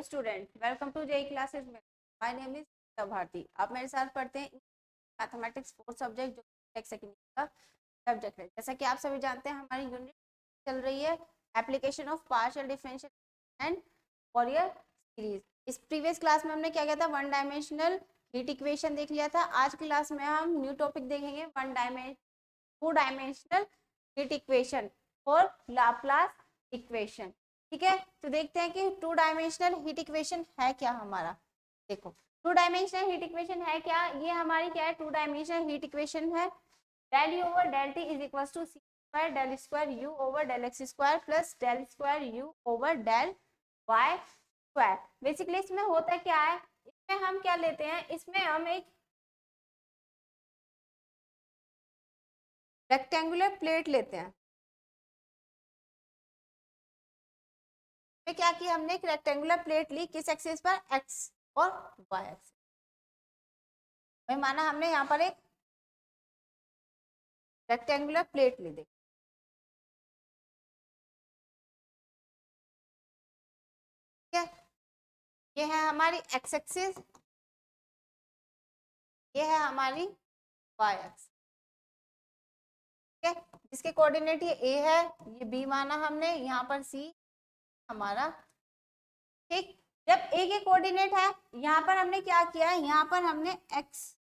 Student welcome to JE classes में। My name is Bharti. आप मेरे साथ पढ़ते हैं मैथमेटिक्स 4 सब्जेक्ट जो टेक्स्ट सेकंड का सब्जेक्ट है। जैसा कि आप सभी जानते हैं हमारी यूनिट चल रही है application of partial differential and फॉरियर series. इस प्रीवियस क्लास में हमने क्या किया था, वन डायमेंशनल हीट इक्वेशन देख लिया था। आज क्लास में हम न्यू टॉपिक देखेंगे, to dimensional heat equation for Laplace equation. ठीक है, तो देखते हैं कि टू डायमेंशनल हीट इक्वेशन है क्या हमारा। देखो, टू डायमेंशनल हीट इक्वेशन है क्या, ये हमारी क्या है, टू डायमेंशनल हीट इक्वेशन है del u over del t is equal to c square del square you over del x square plus del square you over del y square. Basically इसमें होता क्या है, इसमें हम क्या लेते हैं, इसमें हम एक रेक्टेंगुलर प्लेट लेते हैं। क्या किया हमने, एक रेक्टेंगुलर प्लेट ली, किस एक्सिस पर, एक्स और वाई एक्सिस। माना हमने यहाँ पर एक रेक्टेंगुलर प्लेट ली। देखिए ये है हमारी एक्स एक्सिस, ये है हमारी वाई एक्सिस। ठीक है, जिसके कोऑर्डिनेट ये ए है, ये बी माना हमने, यहाँ पर सी हमारा। ठीक, जब ए के कोऑर्डिनेट है, यहाँ पर हमने क्या किया है, यहाँ पर हमने एक्स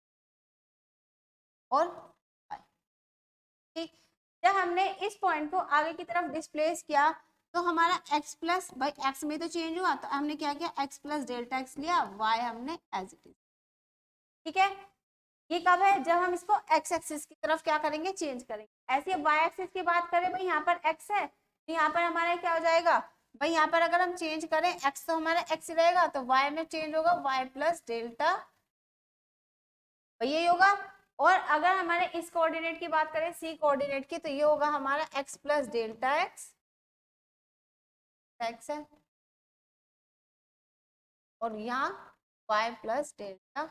और वाई। ठीक, जब हमने इस पॉइंट को आगे की तरफ डिस्प्लेस किया तो हमारा x प्लस, भाई x में तो चेंज हुआ तो हमने क्या किया, x प्लस डेल्टा एक्स लिया, y हमने एज इट इज। ठीक है, ये कब है, जब हम इसको x एक्सिस की तरफ क्या करेंगे, चेंज करेंगे। ऐसे y एक्सिस की बात करें, भाई यहाँ पर x है तो यहाँ पर हमारा क्या हो जाएगा, भाई यहाँ पर अगर हम चेंज करें x तो हमारा x रहेगा, तो y में चेंज होगा y प्लस डेल्टा, भाई यही होगा। और अगर हमारे इस कोऑर्डिनेट की बात करें, सी कोऑर्डिनेट की, तो ये होगा हमारा x प्लस डेल्टा एक्स है, और यहाँ y प्लस डेल्टा।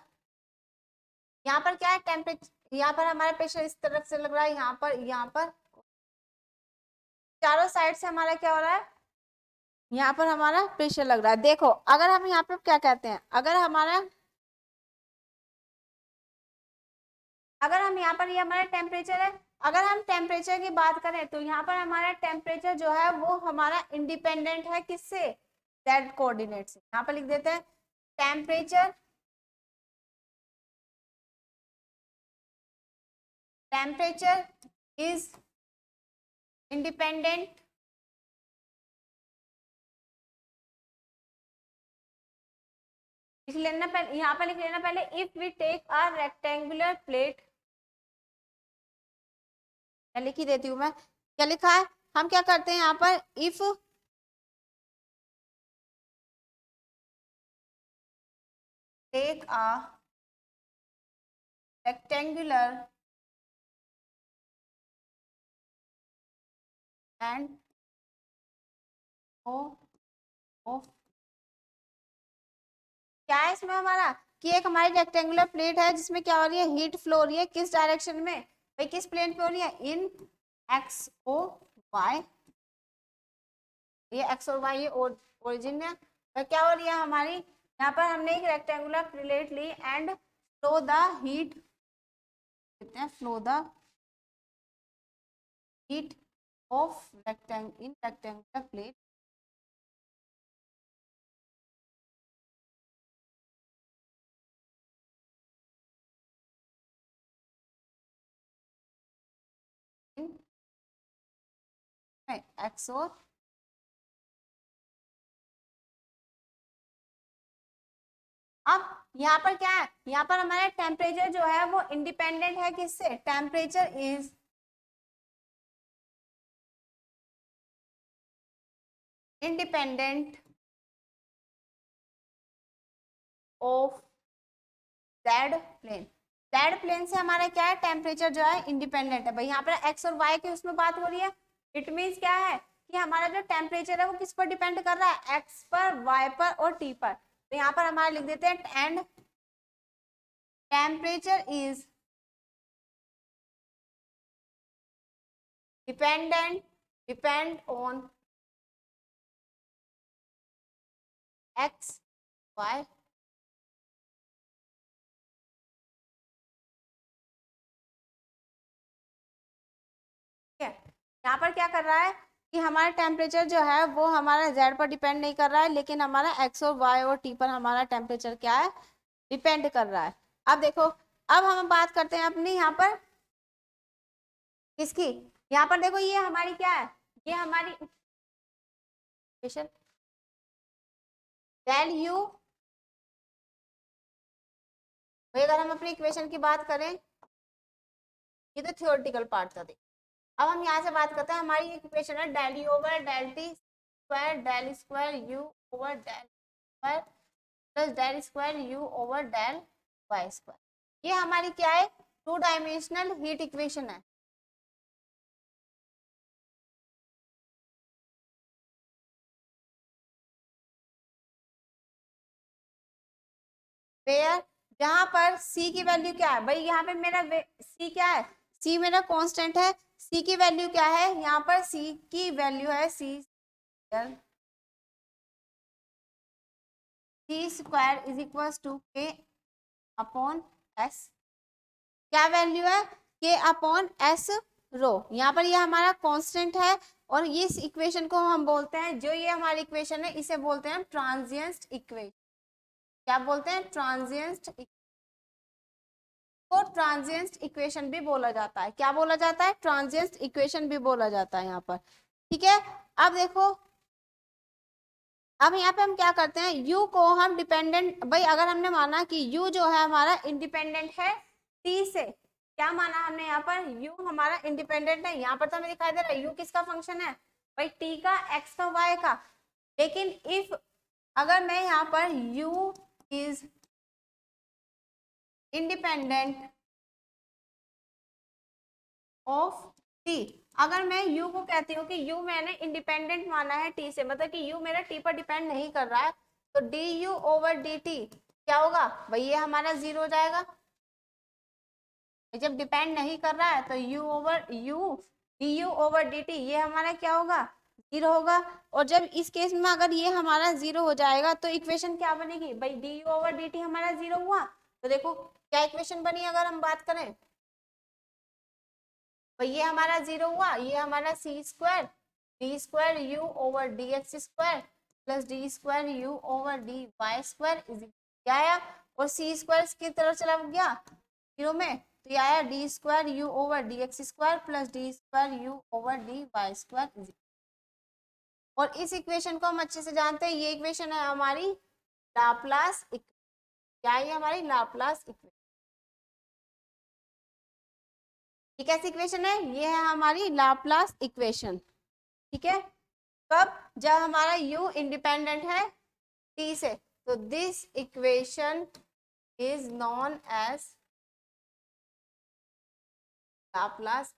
यहाँ पर क्या है, टेम्परेचर, यहाँ पर हमारा प्रेशर इस तरफ से लग रहा है, यहाँ पर चारों साइड से हमारा क्या हो रहा है, यहाँ पर हमारा प्रेशर लग रहा है। देखो, अगर हम यहाँ पे क्या कहते हैं, अगर हम यहाँ पर, ये हमारा टेम्परेचर है, अगर हम टेम्परेचर की बात करें तो यहाँ पर हमारा टेम्परेचर जो है वो हमारा इंडिपेंडेंट है, किससे, जेड कोऑर्डिनेट से। यहाँ पर लिख देते हैं टेम्परेचर इज इंडिपेंडेंट लिख लेना पहले, यहाँ पर लिख लेना पहले, if we take a rectangular plate, मैं लिख ही देती हूँ, मैं क्या लिखा है, हम क्या करते हैं यहाँ पर, if take a rectangular and o of, क्या है इसमें हमारा, कि एक हमारी रेक्टेंगुलर प्लेट है जिसमें क्या हो रही है, हीट फ्लो हो रही है, किस डायरेक्शन में, भाई किस प्लेन पे हो रही है, इन एक्स ओ वाई, ये एक्स और वाई ये ओरिजिन है। तो क्या हो रही है हमारी, यहाँ पर हमने एक रेक्टेंगुलर प्लेट ली एंड फ्लो द हीट, कहते हैं flow the heat of rectangular plate in x और, अब यहाँ पर क्या है, यहाँ पर हमारा टेम्परेचर जो है वो इंडिपेंडेंट है किससे, temperature is independent of z plane. Z plane से हमारा क्या है, टेम्परेचर जो है इंडिपेंडेंट है। भाई यहाँ पर एक्स और वाई की उसमें बात हो रही है, इट मीन्स क्या है कि हमारा जो टेम्परेचर है वो किस पर डिपेंड कर रहा है, एक्स पर, वाई पर और टी पर। तो यहाँ पर हमारा लिख देते हैं and temperature is depend on x y, ठीक है। यहाँ पर क्या कर रहा है कि हमारा टेम्परेचर जो है वो हमारा जेड पर डिपेंड नहीं कर रहा है, लेकिन हमारा एक्स और वाई और टी पर हमारा टेम्परेचर क्या है, डिपेंड कर रहा है। अब देखो, अब हम बात करते हैं अपनी यहाँ पर किसकी, यहाँ पर देखो ये हमारी क्या है, ये हमारी इक्वेशन डेल यू, अगर हम अपनी इक्वेशन की बात करें, ये तो थियोरेटिकल पार्ट था। अब हम यहाँ से बात करते हैं, हमारी इक्वेशन है del u over del t square del square you over del square plus del square you over del y square. ये हमारी क्या है, 2 डायमेंशनल हीट इक्वेशन है। वेयर, जहां पर c की वैल्यू क्या है भाई, यहाँ पे मेरा c क्या है, c मेरा कांस्टेंट है, c की वैल्यू क्या है, यहाँ पर c की वैल्यू है c square is equal to k upon s, क्या वैल्यू है, k अपॉन s रो। यहाँ पर ये हमारा कांस्टेंट है, और इस इक्वेशन को हम बोलते हैं, जो ये हमारी इक्वेशन है इसे बोलते हैं ट्रांजिएंट इक्वेशन। क्या बोलते हैं, ट्रांजिएंट, को ट्रांजिएंट इक्वेशन भी बोला जाता है। क्या बोला जाता है, ट्रांजिएंट इक्वेशन भी बोला जाता है यहाँ पर, ठीक है। अब देखो, अब यहाँ पे हम क्या करते हैं, u को हम डिपेंडेंट, भाई अगर हमने माना कि u जो है हमारा इंडिपेंडेंट है t से, क्या माना हमने यहाँ पर, u हमारा इंडिपेंडेंट है, यहाँ पर तो हमें दिखाई दे रहा है u किसका फंक्शन है भाई, t का, x का, y का। लेकिन इफ अगर मैं यहाँ पर u is independent of t, अगर मैं u को कहती हूँ कि u मैंने इंडिपेंडेंट माना है t से, मतलब कि u मेरा t पर डिपेंड नहीं कर रहा है, तो du ओवर dt क्या होगा भाई, ये हमारा 0 हो जाएगा। जब डिपेंड नहीं कर रहा है तो u over u du over dt ये हमारा क्या होगा, 0 होगा। और जब इस केस में अगर ये हमारा 0 हो जाएगा तो इक्वेशन क्या बनेगी भाई, du ओवर dt हमारा 0 हुआ, तो देखो क्या इक्वेशन बनी, अगर हम बात करें तो ये हमारा 0 हुआ, ये हमारा C square D square you over D x square plus D square you over D Y square is क्या आया, और सी स्क्वायर की तरफ चला गया 0 में, तो ये आया d square you over D x square plus D square you over D Y square is. और इस इक्वेशन को हम अच्छे से जानते हैं, ये इक्वेशन है हमारी लाप्लास, क्या है हमारी लाप्लास इक्वेशन। ये कैसी इक्वेशन है, ये है हमारी लाप्लास इक्वेशन, ठीक है। कब, जब हमारा u इंडिपेंडेंट है t से, तो this equation is known as Laplace.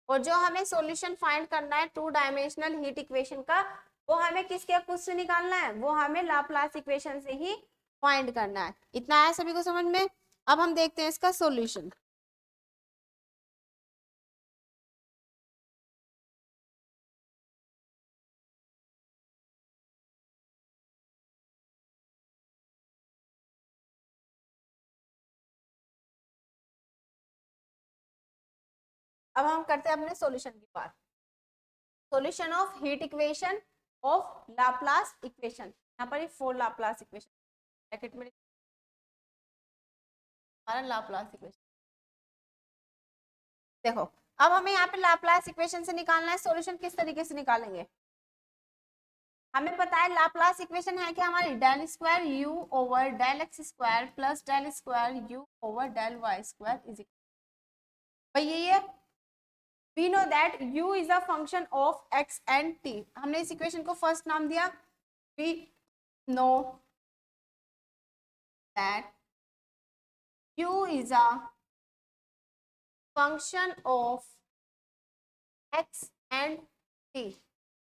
और जो हमें सॉल्यूशन फाइंड करना है 2 डायमेंशनल हीट इक्वेशन का, वो हमें किसके कुछ से निकालना है, वो हमें लाप्लास इक्वेशन से ही फाइंड करना है। इतना है सभी को समझ में। अब हम देखते हैं इसका सॉल्यूशन। अब हम करते हैं अपने सॉल्यूशन की बात। Solution of heat equation of Laplace equation, यहाँ पर 4 लाप्लास इक्वेशन ब्रैकेट में हमारा लाप्लास इक्वेशन। देखो, अब हमें यहाँ पे लाप्लास इक्वेशन से निकालना है, सॉल्यूशन किस तरीके से निकालेंगे, हमें पता है लाप्लास इक्वेशन है कि हमारी del square you over del x square plus del square you over del y square is भाई ये we know that u is a function of x and t, हमने इस इक्वेशन को फर्स्ट नाम दिया, we know that u is a function of x and t,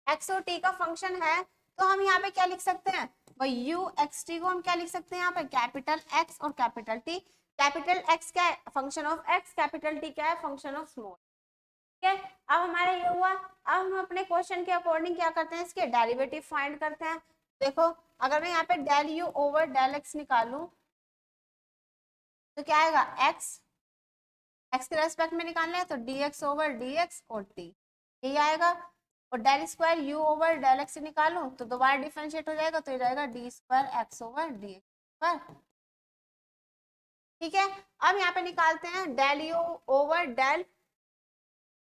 x और t का function है, तो हम यहाँ पे क्या लिख सकते हैं भाई u x t को हम क्या लिख सकते हैं यहाँ पे, कैपिटल x और कैपिटल t। कैपिटल x क्या है, function of x, capital t क्या है, फंक्शन ऑफ स्मॉल, ठीक है। अब हमारा ये हुआ, अब हम अपने क्वेश्चन के अकॉर्डिंग क्या करते हैं, इसके डेरिवेटिव फाइंड करते हैं। देखो अगर मैं यहाँ पे del u over del x निकालूं तो क्या आएगा, एक्स के रेस्पेक्ट में निकालना है तो d x over D x और टी, यही आएगा। और del square you over del x निकालूं तो दोबारा डिफरेंशिएट हो जाएगा तो ये जाएगा d square x over D x. ठीक है, अब यहाँ पे निकालते हैं डेल यू ओवर डेल,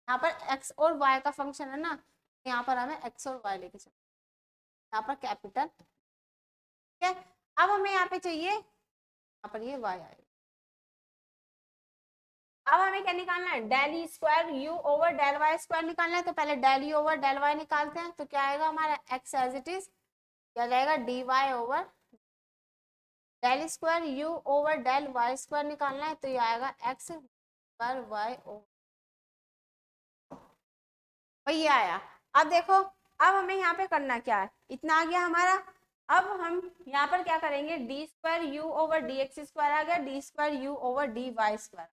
यहाँ पर एक्स और वाई का फंक्शन है ना, यहाँ पर हमें एक्स और वाई लेके चलना, यहाँ पर कैपिटल। ठीक है, अब हमें यहाँ पे चाहिए, यहाँ पर ये वाई आएगा। अब हमें क्या निकालना है, del e square you over del y square निकालना है, तो पहले del e over del y निकालते हैं, तो क्या आएगा हमारा एक्स एज इट इज, क्या जाएगा d y over del square you over del y square निकालना है, तो ये आएगा एक्स स्क्वायर वाई ओवर, वही आया। अब देखो, अब हमें यहाँ पे करना क्या है, इतना आ गया हमारा। अब हम यहाँ पर क्या करेंगे, d square you over D x square आ गया, d square you over D Y square.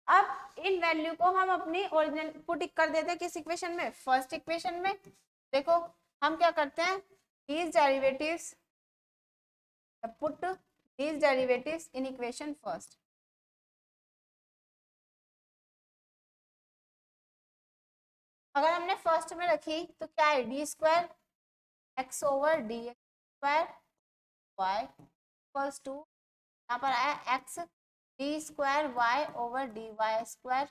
अब इन वैल्यू को हम अपनी ओरिजिनल पुट कर देते हैं किस इक्वेशन में, फर्स्ट इक्वेशन में। देखो हम क्या करते हैं, these derivatives, put these derivatives in equation first। अगर हमने फर्स्ट में रखी तो क्या है, d square x over D x square y equals to, यहाँ पर आया x d square y over D Y square,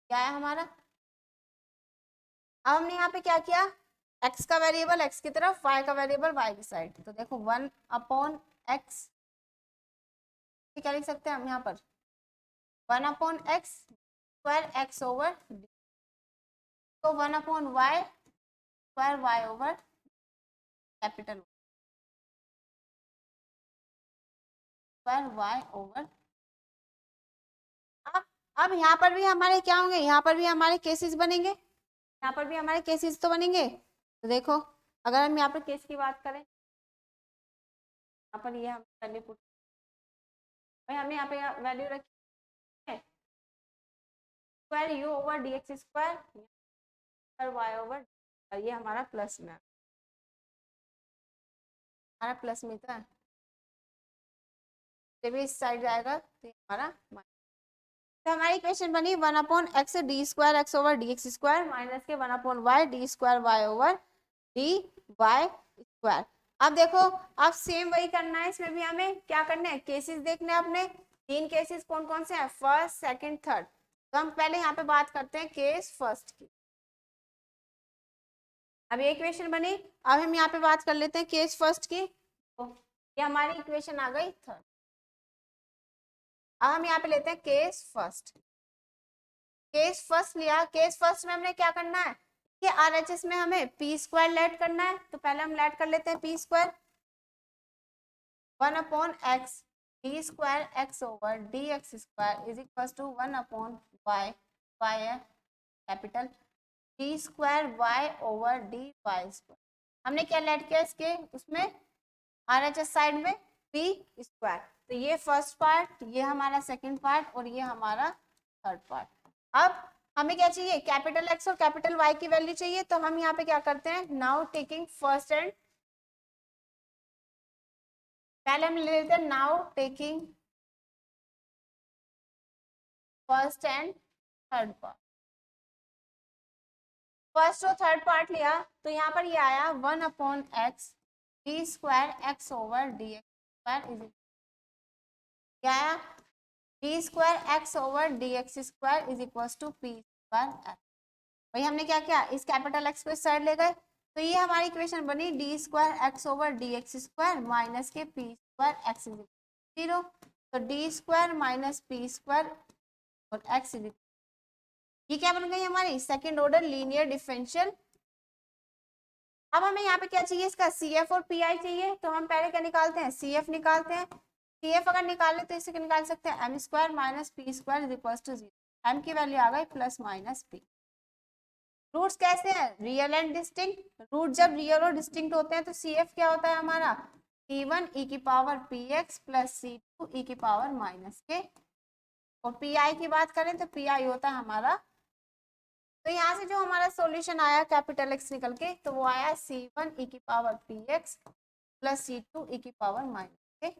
क्या है हमारा। अब हमने यहाँ पे क्या किया, x का वेरिएबल x की तरफ, y का वेरिएबल y की साइड, तो देखो 1/x, क्या लिख सकते हैं हम यहाँ पर, 1/x square x over d, तो 1/y square y over capital square y over. अब यहाँ पर भी हमारे क्या होंगे, यहाँ पर भी हमारे केसेस बनेंगे, यहाँ पर भी हमारे केसेस तो बनेंगे। तो देखो अगर हम यहाँ पर केस की बात करें, यहाँ पर ये हम वैल्यू पुट, भाई हमने यहाँ पे वैल्यू रखी है square you over D x square y over, और ये हमारा प्लस में, हमारा प्लस में था, जब इस साइड जाएगा तो हमारा माइनस। तो हमारी इक्वेशन बनी 1/x d square x over D x square minus k 1/y d square y over D Y square. अब देखो, अब सेम वही करना है, इसमें भी हमें क्या करना है, केसेस देखने हैं अपने, तीन केसेस कौन कौन से हैं, फर्स्ट सेकंड थर्ड। तो हम पहले यहाँ पे बात करते हैं केस फर्स्ट की। अब ये इक्वेशन बनी, अब हम यहाँ पे बात कर लेते हैं केस फर्स्ट की, तो ये हमारी इक्वेशन आ गई थर्ड। अब हम यहाँ पे लेते हैं केस फर्स्ट, केस फर्स्ट लिया, केस फर्स्ट में हमने क्या करना है कि आरएचएस में हमें पी स्क्वायर लेट करना है, तो पहले हम लेट कर लेते हैं p square 1/x d square x over D x square is equal to 1/y, y है capital, d square y over D Y square. हमने क्या लेट किया इसके उसमें आरएचएस साइड में पी स्क्वायर, तो ये फर्स्ट पार्ट, ये हमारा सेकंड पार्ट और ये हमारा थर्ड पार्ट। अब हमें क्या चाहिए, कैपिटल एक्स और कैपिटल वाई की वैल्यू चाहिए, तो हम यहाँ पे क्या करते हैं, नाउ टेकिंग फर्स्ट एंड, पहले हम ले लेते हैं now taking first and third part. First और थर्ड पार्ट लिया तो यहाँ पर ये आया 1/x d square x over D x square is, क्या आया, d square x over D x square is equal to p square x. भाई हमने क्या किया, इस कैपिटल एक्स को इस साइड ले गए, तो ये हमारी इक्वेशन बनी d square x over D x square minus k p square x is zero, तो d square minus p square और एक्स इज, ये क्या बन गई हमारी सेकंड ऑर्डर लीनियर डिफरेंशियल। अब हमें यहाँ पे क्या चाहिए, इसका सी एफ और पी आई चाहिए, तो हम पहले क्या निकालते हैं, सी एफ निकालते हैं। सी एफ अगर निकाले तो इसे निकाल सकते हैं m square minus p square is equal to zero, m की वैल्यू आ गई प्लस माइनस पी। रूट्स कैसे हैं, रियल एंड डिस्टिंक्ट, रूट जब रियल और डिस्टिंक्ट होते हैं तो सी एफ क्या होता है हमारा, c1 e की power px plus c2 e की पावर माइनस के, और पी आई की बात करें तो पी आई होता है हमारा, तो यहाँ से जो हमारा सॉल्यूशन आया कैपिटल एक्स निकल के, तो वो आया c1 e की power px plus C2 e की पावर माइनस।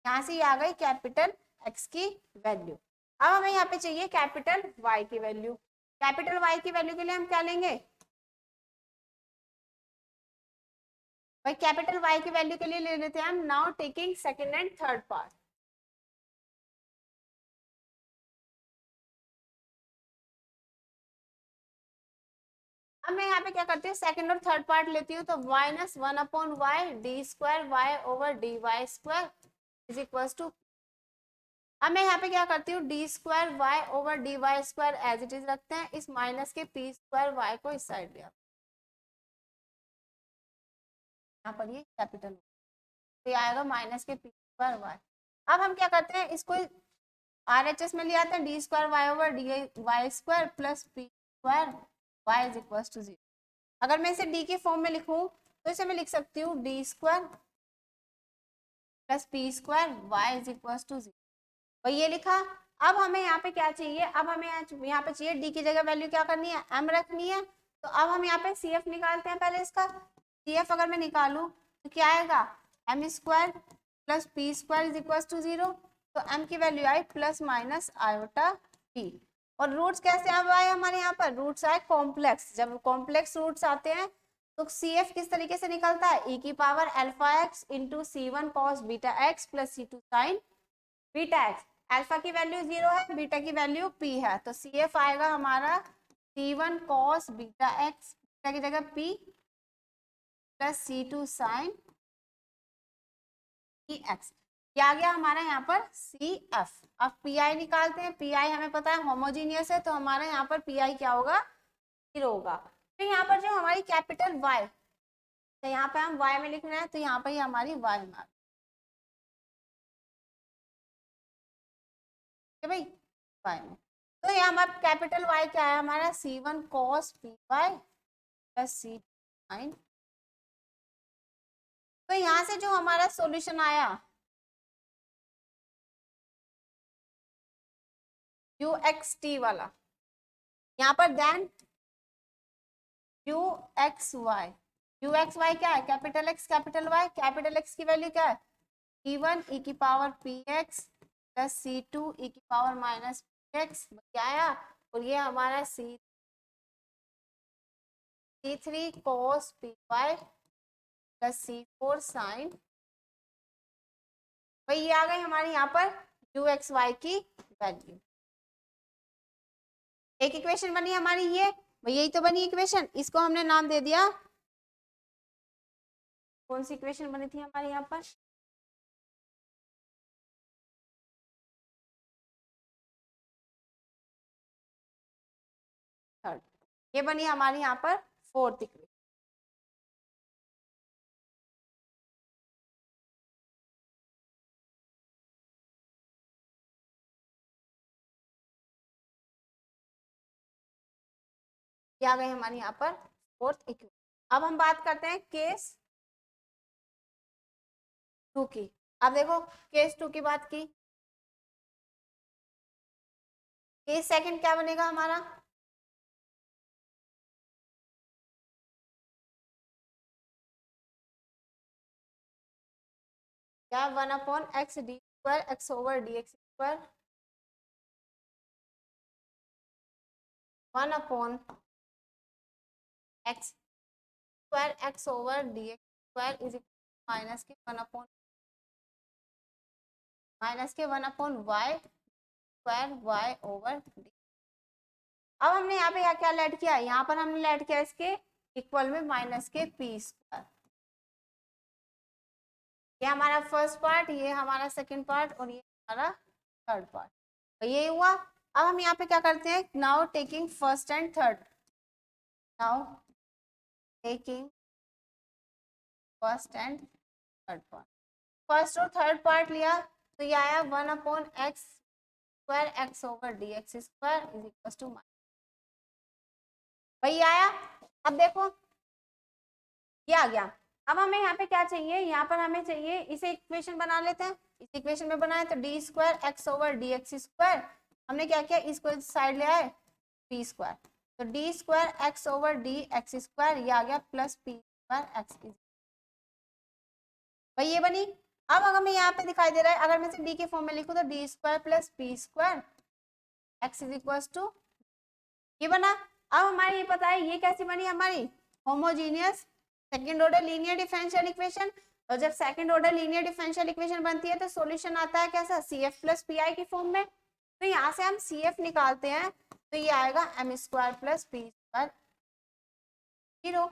यहाँ से ये आ गई कैपिटल X की वैल्यू। अब हमें यहाँ पे चाहिए कैपिटल Y की वैल्यू। कैपिटल Y की वैल्यू के लिए हम क्या लेंगे भाई, कैपिटल Y की वैल्यू के लिए ले लेते हैं हम now taking second and third part. अब मैं यहाँ पे क्या करती हूँ, सेकंड और थर्ड पार्ट लेती हूँ, तो minus 1/y d square y over D Y square is equal to. अब मैं यहाँ पे क्या करती हूँ, d square y over D Y square as it is रखते हैं, इस minus k p square y को इस साइड लिया, यहाँ पर ये कैपिटल तो ये आएगा minus k p square y। अब हम क्या करते हैं, इसको RHS में ले आते हैं, d square y over D Y square plus p square y is equal to 0। अगर मैं इसे d के फॉर्म में लिखूं तो इसे मैं लिख सकती हूँ d square plus p square y is equal to 0। और ये लिखा। अब हमें यहाँ पे क्या चाहिए, अब हमें यहाँ पे चाहिए d की जगह वैल्यू क्या करनी है, m रखनी है। तो अब हम यहाँ पे CF निकालते हैं। पहले इसका CF अगर मैं निकालूं तो क्या आएगा, m square plus p square is equal to 0। तो m की वैल्यू आई प्लस माइनस आयोटा p। और रूट्स कैसे अब आए हमारे यहाँ पर, रूट्स आए कॉम्प्लेक्स। जब कॉम्प्लेक्स रूट्स आते हैं तो CF किस तरीके से निकलता है, e की power alpha x into C1 cos beta x plus C2 sign beta x। Alpha की वैल्यू 0 है, बीटा की वैल्यू p है, तो CF आएगा हमारा C1 cos beta x, beta की जगह p plus C2 sign x। क्या आ गया हमारा यहाँ पर CF। अब PI निकालते हैं, PI हमें पता है होमोजीनियस है, तो हमारा यहाँ पर PI क्या होगा, 0 होगा। फिर यहाँ पर जो हमारी कैपिटल Y, तो यहाँ पे हम Y में लिख रहे हैं, तो यहाँ पर ये हमारी Y में भाई Y में। तो यहाँ हमारा कैपिटल Y क्या है हमारा, C1 cos PY plus C sine. तो यहाँ से जो हमारा सॉल्यूशन आया UXT वाला, यहाँ पर देन UXY, UXY क्या है, capital X capital Y। Capital X की वैल्यू क्या है, C1 e की power PX plus C2 e की पावर माइनस PX क्या आया। और ये हमारा C3 cos PY plus C4 sign. भाई ये आ गई हमारे यहाँ पर UXY की वैल्यू। एक इक्वेशन बनी हमारी ये, भाई यही तो बनी इक्वेशन, इसको हमने नाम दे दिया, कौन सी इक्वेशन बनी थी हमारे यहाँ पर, थर्ड। ये बनी हमारी यहाँ पर फोर्थ इक्वेशन। ये आ गई हमारी यहाँ पर फोर्थ इक्वेशन। अब हम बात करते हैं केस 2 की। अब देखो केस 2 की बात की, केस सेकंड क्या बनेगा हमारा, क्या 1/x d square x over D x square 1/x square x over D x square is minus k 1/y square y over d. अब हमने यहाँ पे क्या लेट किया, यहाँ पर हमने लेट किया इसके इक्वल में माइनस के पी स्क्वायर। ये हमारा फर्स्ट पार्ट, ये हमारा सेकंड पार्ट और ये हमारा थर्ड पार्ट। तो ये हुआ। अब हम यहाँ पे क्या करते हैं, now taking first and third, now taking first and third part. First और थर्ड पार्ट लिया तो ये आया 1/x square x over D x square is equal to minus, वही आया। अब देखो ये आ गया। अब हमें यहाँ पे क्या चाहिए, यहाँ पर हमें चाहिए, इसे इक्वेशन बना लेते हैं। इस इक्वेशन में बनाए तो d square x over D x square, हमने क्या किया, इसको साइड ले आए पी स्क्वायर, तो d square x over D x square ये आ गया प्लस पी स्क्वायर एक्स। भाई ये बनी। अब अगर मैं यहाँ पे दिखाई दे रहा है, अगर मैं इसे डी के फॉर्म में लिखूँ तो d square plus p square x is equal to, ये बना। अब हमारे ये पता है ये कैसी बनी हमारी homogeneous second order linear differential equation. और जब second order linear differential equation बनती है तो सॉल्यूशन आता है कैसा, C F plus P I की फॉर्म में। तो यहाँ से हम सी एफ निकालते हैं तो ये आएगा m square plus p square 0।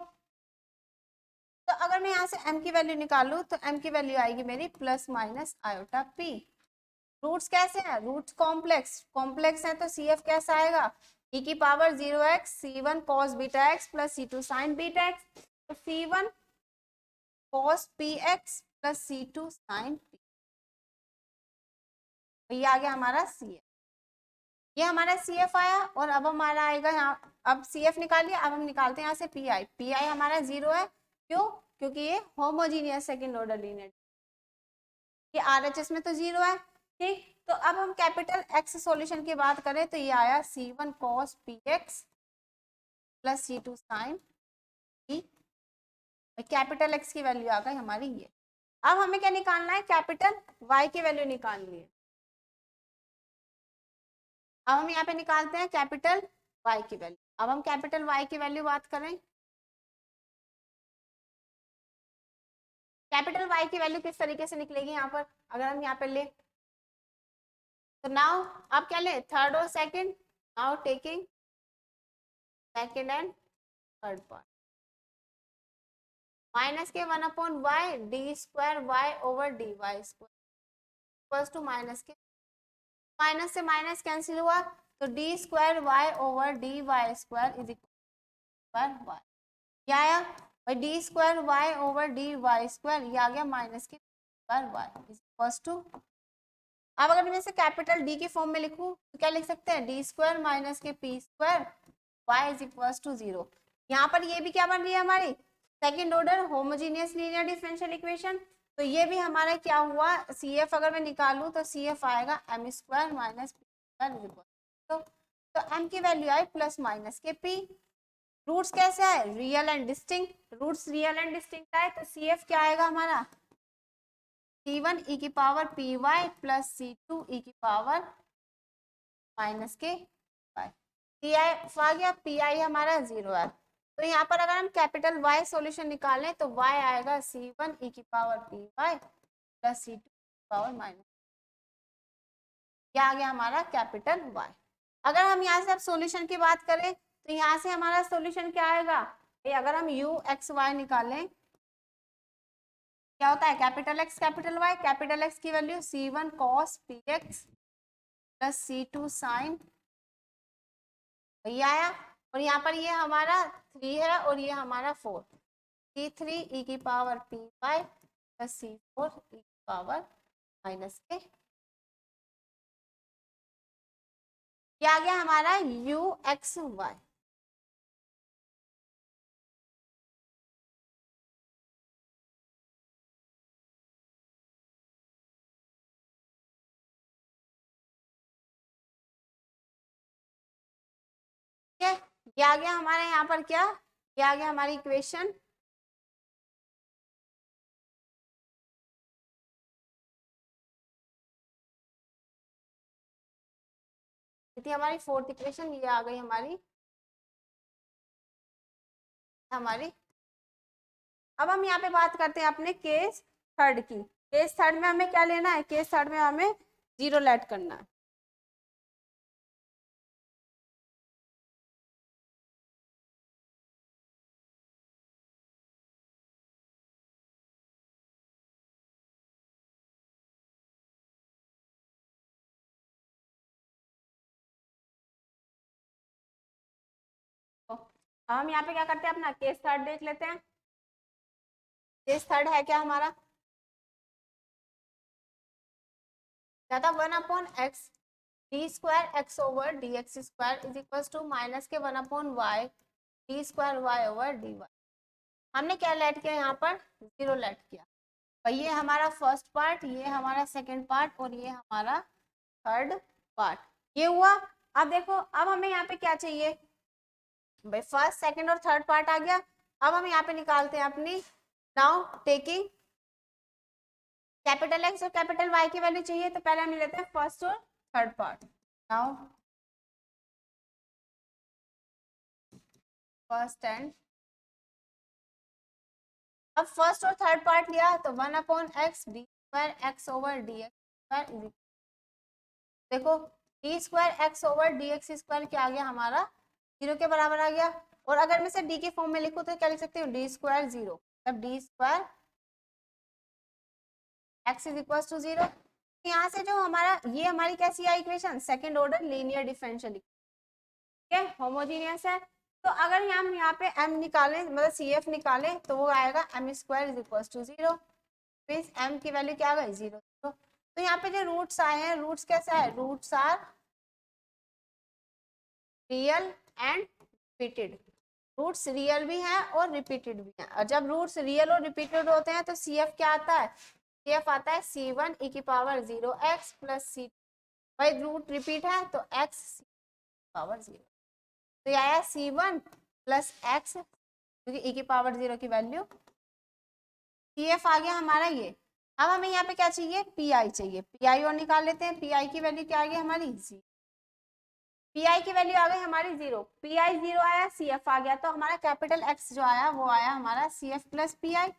तो अगर मैं यहाँ से m की वैल्यू निकालू तो m की वैल्यू आएगी मेरी plus minus iota p। Roots कैसे हैं, रूट्स कॉम्प्लेक्स, कॉम्प्लेक्स है तो CF कैसा आएगा, e की power 0x c1 cos beta x plus c2 sin beta x। तो c1 cos px plus c2 sin p, तो ये आ गया हमारा CF। ये हमारा CF आया। और अब हमारा आएगा यहाँ, अब CF निकालिए, अब हम निकालते हैं यहाँ से PI। PI हमारा 0 है, क्यों, क्योंकि ये होमोजीनियस सेकंड ऑर्डर लीनियर, ये RHS में तो 0 है। ठीक, तो अब हम कैपिटल X सॉल्यूशन की बात करें तो ये आया C1 cos px plus C2 sin p। Capital X की वैल्यू आ गई हमारी ये। अब हमें क्या निकालना है, कैपिटल Y की वैल्यू निकालनी है। अब हम यहाँ पे निकालते हैं कैपिटल Y की वैल्यू। अब हम कैपिटल Y की वैल्यू बात करें, कैपिटल Y की वैल्यू किस तरीके से निकलेगी यहाँ पर, अगर हम यहाँ पे ले तो नाउ आप क्या ले, थर्ड और second, now taking second and third part, minus k 1/y d square y over D Y square to minus k, minus से माइनस कैंसिल हुआ तो d square y over D Y square is equal y, क्या आया भाई, d square y over D Y square, ये आ गया minus k square y is equal to. अब अगर मैं इसे कैपिटल डी के फॉर्म में लिखूं तो क्या लिख सकते हैं, d square minus k p square y is equal to 0। यहाँ पर ये भी क्या बन रही है हमारी second order homogeneous linear differential equation. तो ये भी हमारा क्या हुआ, सी एफ अगर मैं निकालूं तो सी एफ आएगा m square minus p square is equal तो एम की वैल्यू आई plus minus k p. Roots कैसे आए, real and distinct, roots real and distinct आए तो सी एफ क्या आएगा हमारा c1 e की power p y plus c2 e की power minus k y, P I आ गया, पी आई हमारा 0 है। तो यहाँ पर अगर हम कैपिटल Y सॉल्यूशन निकालें तो Y आएगा c1 e की power p y plus c2 power minus, क्या आ गया हमारा कैपिटल Y। अगर हम यहाँ से अब सॉल्यूशन की बात करें तो यहाँ से हमारा सॉल्यूशन क्या आएगा, अगर हम u x y निकालें क्या होता है, capital X capital Y, capital X की value c1 cos px plus c2 sin, ये आया। और यहाँ पर ये हमारा 3 है और ये हमारा 4, c3 e की power p y plus c4 e की पावर माइनस के, क्या आ गया हमारा u x y। ठीक है, ये आ गया हमारे यहाँ पर क्या, ये आ गया हमारी इक्वेशन। थी हमारी फोर्थ इक्वेशन, ये आ गई हमारी हमारी। अब हम यहाँ पे बात करते हैं अपने केस थर्ड की। केस थर्ड में हमें क्या लेना है, केस थर्ड में हमें 0 लेट करना है। हम यहाँ पे क्या करते हैं, अपना केस थर्ड देख लेते हैं। केस थर्ड है क्या हमारा, क्या था 1/x d square x over D x square is equal to minus k 1/y d square y over D y. हमने क्या लेट किया यहाँ पर, 0 लेट किया। और ये हमारा फर्स्ट पार्ट, ये हमारा सेकंड पार्ट और ये हमारा थर्ड पार्ट, ये हुआ। अब देखो, अब हमें यहाँ पे क्या चाहिए भाई, फर्स्ट सेकंड और थर्ड पार्ट आ गया। अब हम यहाँ पे निकालते हैं अपनी, नाउ टेकिंग कैपिटल एक्स और कैपिटल वाई की वैल्यू चाहिए, तो पहले हम लेते हैं फर्स्ट और third part. Now first and, अब फर्स्ट और थर्ड पार्ट लिया तो 1/x d square x over D x square, देखो d square x over D x square क्या आ गया हमारा, 0 के बराबर आ गया। और अगर मैं इसे डी के फॉर्म में लिखूं तो क्या लिख सकती हूँ, डी स्क्वायर 0, तब d square x is equal to 0। यहाँ से जो हमारा ये हमारी कैसी है equation, second order linear differential, ठीक है, होमोजीनियस है। तो अगर हम यहाँ पे m निकालें, मतलब सी एफ निकालें, तो वो आएगा m square is equal to 0, means m की वैल्यू क्या आ गई 0। तो यहाँ पे जो रूट्स आए हैं, रूट्स कैसा है, roots are real and repeated, roots real भी हैं और रिपीटेड भी हैं। और जब रूट्स रियल और रिपीटेड होते हैं तो सी एफ क्या आता है, सी एफ आता है c1 e की पावर 0x प्लस c2, भाई रूट रिपीट है तो x पावर 0, तो ये आया c1 प्लस x, क्योंकि e की पावर 0 की वैल्यू, सी एफ आ गया हमारा ये। अब हमें यहाँ पे क्या चाहिए, पी आई चाहिए, पी आई और निकाल लेते हैं। पी आई की वैल्यू क्या आ गई हमारी, पी आई की वैल्यू आ गई हमारी 0, पी आई 0 आया, सी एफ आ गया, तो हमारा कैपिटल एक्स जो आया वो आया हमारा C F plus P I.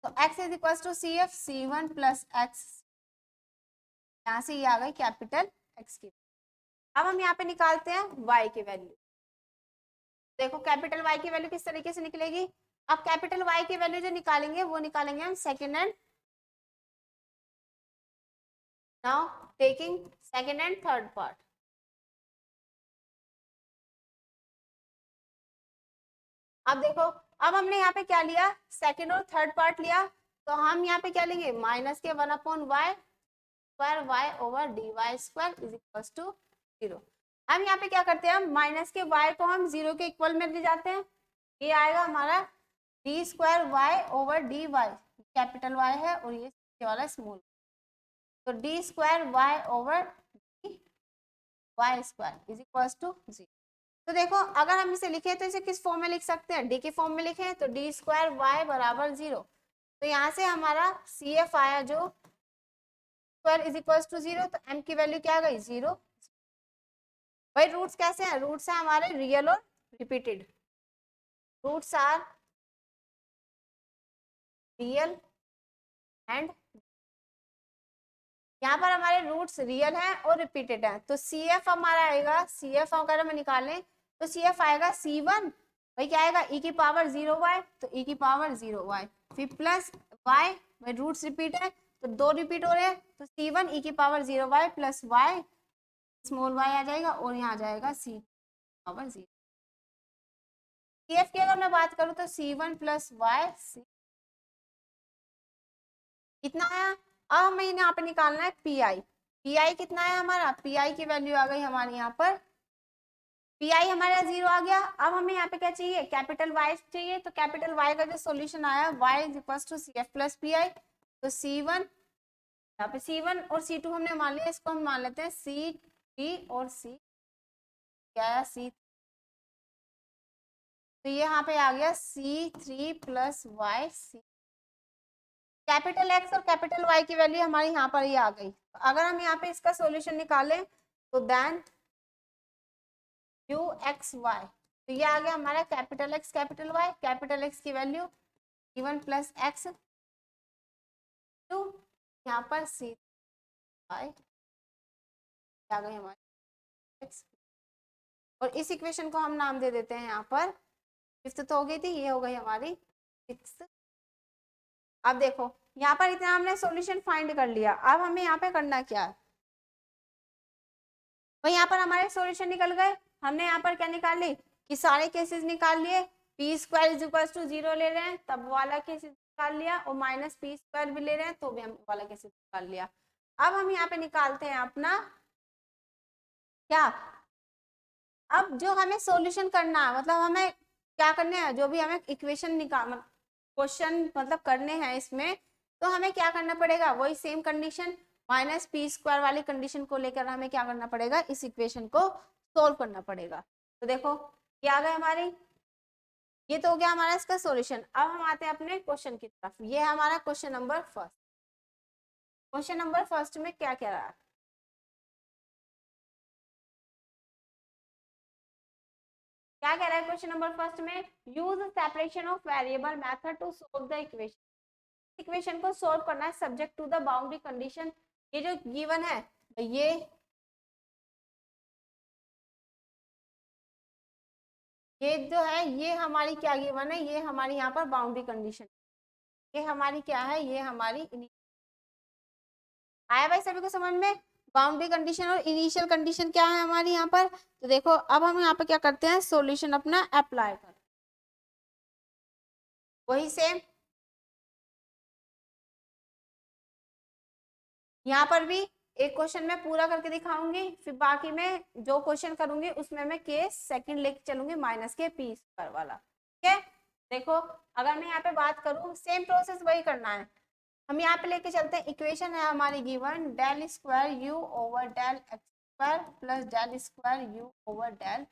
तो x is equal to C F, C one plus x, यहाँ से ये आ गई कैपिटल x की। अब हम यहाँ पे निकालते हैं y की वैल्यू, देखो कैपिटल Y की वैल्यू किस तरीके से निकलेगी। अब कैपिटल Y की वैल्यू जो निकालेंगे वो निकालेंगे हम second and, now taking second and third part. अब देखो, अब हमने यहाँ पे क्या लिया, सेकेंड और थर्ड पार्ट लिया, तो हम यहाँ पे क्या लेंगे, minus k 1/y square y over D Y square is equal to 0। हम यहाँ पे क्या करते हैं, हम माइनस के y को हम 0 के इक्वल में ले जाते हैं, ये आएगा हमारा d square y over D y, capital Y है और ये वाला स्मॉल, तो d square y over D Y square is equal to 0। तो देखो अगर हम इसे लिखें तो इसे किस फॉर्म में लिख सकते हैं, डी के फॉर्म में लिखें तो डी स्क्वायर वाई बराबर 0, तो यहाँ से हमारा सी एफ आया जो स्क्वायर इज इक्वल टू 0, तो m की वैल्यू क्या आ गई 0। भाई रूट्स कैसे हैं, रूट्स हैं हमारे रियल और repeated, roots are real and, यहाँ पर हमारे रूट्स रियल हैं और रिपीटेड हैं, तो सी एफ हमारा आएगा, सी एफ अगर हम निकालें तो सी एफ आएगा c1, भाई क्या आएगा e की पावर 0y, तो e की पावर 0y, फिर प्लस y, भाई रूट्स रिपीट है तो दो रिपीट हो रहे हैं, तो c1 e की power 0y plus y small y आ जाएगा और यहाँ आ जाएगा c पावर 0। सी एफ की अगर मैं बात करूँ तो c1 प्लस वाई कितना आया। अब हमें यहाँ पे निकालना है पी आई, पी आई कितना है हमारा, पी आई की वैल्यू आ गई हमारे यहाँ पर, पी आई हमारा 0 आ गया। अब हमें यहाँ पे क्या चाहिए, कैपिटल वाई चाहिए, तो कैपिटल वाई का जो सॉल्यूशन आया y is equal to C F plus P I, तो c1, यहाँ पे c1 और c2 हमने मान लिया, इसको हम मान लेते हैं c3 और c क्या आया c, तो ये यहाँ पे आ गया c3 plus y C, capital x और कैपिटल वाई की वैल्यू हमारी यहाँ पर ही आ गई। अगर हम यहाँ पे इसका सॉल्यूशन निकालें तो देन यू एक्स वाई, तो ये आ गया हमारा capital x capital y, capital x की value c1 plus x two, यहाँ पर सी वाई आ गई हमारी एक्स, और इस इक्वेशन को हम नाम दे देते हैं यहाँ पर, फिफ्थ तो हो गई थी, ये हो गई हमारी सिक्स्थ। अब देखो यहाँ पर इतना हमने सॉल्यूशन फाइंड कर लिया, अब हमें यहाँ पे करना क्या है, तो यहाँ पर हमारे सॉल्यूशन निकल गए। हमने यहाँ पर क्या निकाल ली कि सारे केसेस निकाल लिए, p square is equal to 0 ले रहे हैं तब वाला केसेस निकाल लिया, और माइनस पी स्क्वायर भी ले रहे हैं तो भी हम वाला केसेस निकाल लिया। अब हम यहाँ पे निकालते हैं अपना क्या, अब जो हमें सॉल्यूशन करना है, मतलब हमें क्या करने हैं, जो भी हमें इक्वेशन निकाल क्वेश्चन मतलब करने हैं इसमें, तो हमें क्या करना पड़ेगा, वही same condition minus p square वाली कंडीशन को लेकर हमें क्या करना पड़ेगा, इस इक्वेशन को सोल्व करना पड़ेगा। तो देखो ये आ गए हमारी ये तो हो गया हमारा इसका सॉल्यूशन। अब हम आते हैं अपने क्वेश्चन की तरफ। ये है हमारा question number first. Question number first में क्या कह रहा है, क्या कह रहा है क्वेश्चन नंबर फर्स्ट में, use separation of variable method to solve the equation. Equation को सोल्व करना है subject to the boundary condition. ये जो गिवन है ये जो है ये हमारी क्या गिवन है, ये हमारी यहाँ पर बाउंड्री कंडीशन, ये हमारी क्या है, ये हमारी आया भाई सभी को समझ में। बाउंड्री कंडीशन और इनिशियल कंडीशन क्या है हमारी यहाँ पर। तो देखो अब हम यहाँ पे क्या करते हैं, सॉल्यूशन अपना अप्लाई कर, वही सेम यहाँ पर भी एक क्वेश्चन मैं पूरा करके दिखाऊंगी, फिर बाकी में जो क्वेश्चन करूंगी उसमें मैं केस सेकंड लेके चलूंगी माइनस के पी स्क्वायर वाला। ठीक है, देखो अगर मैं यहाँ पे बात करूँ सेम प्रोसेस वही करना है। हम यहाँ पे लेके चलते हैं, इक्वेशन है हमारी given del square you over del x square plus del square you over del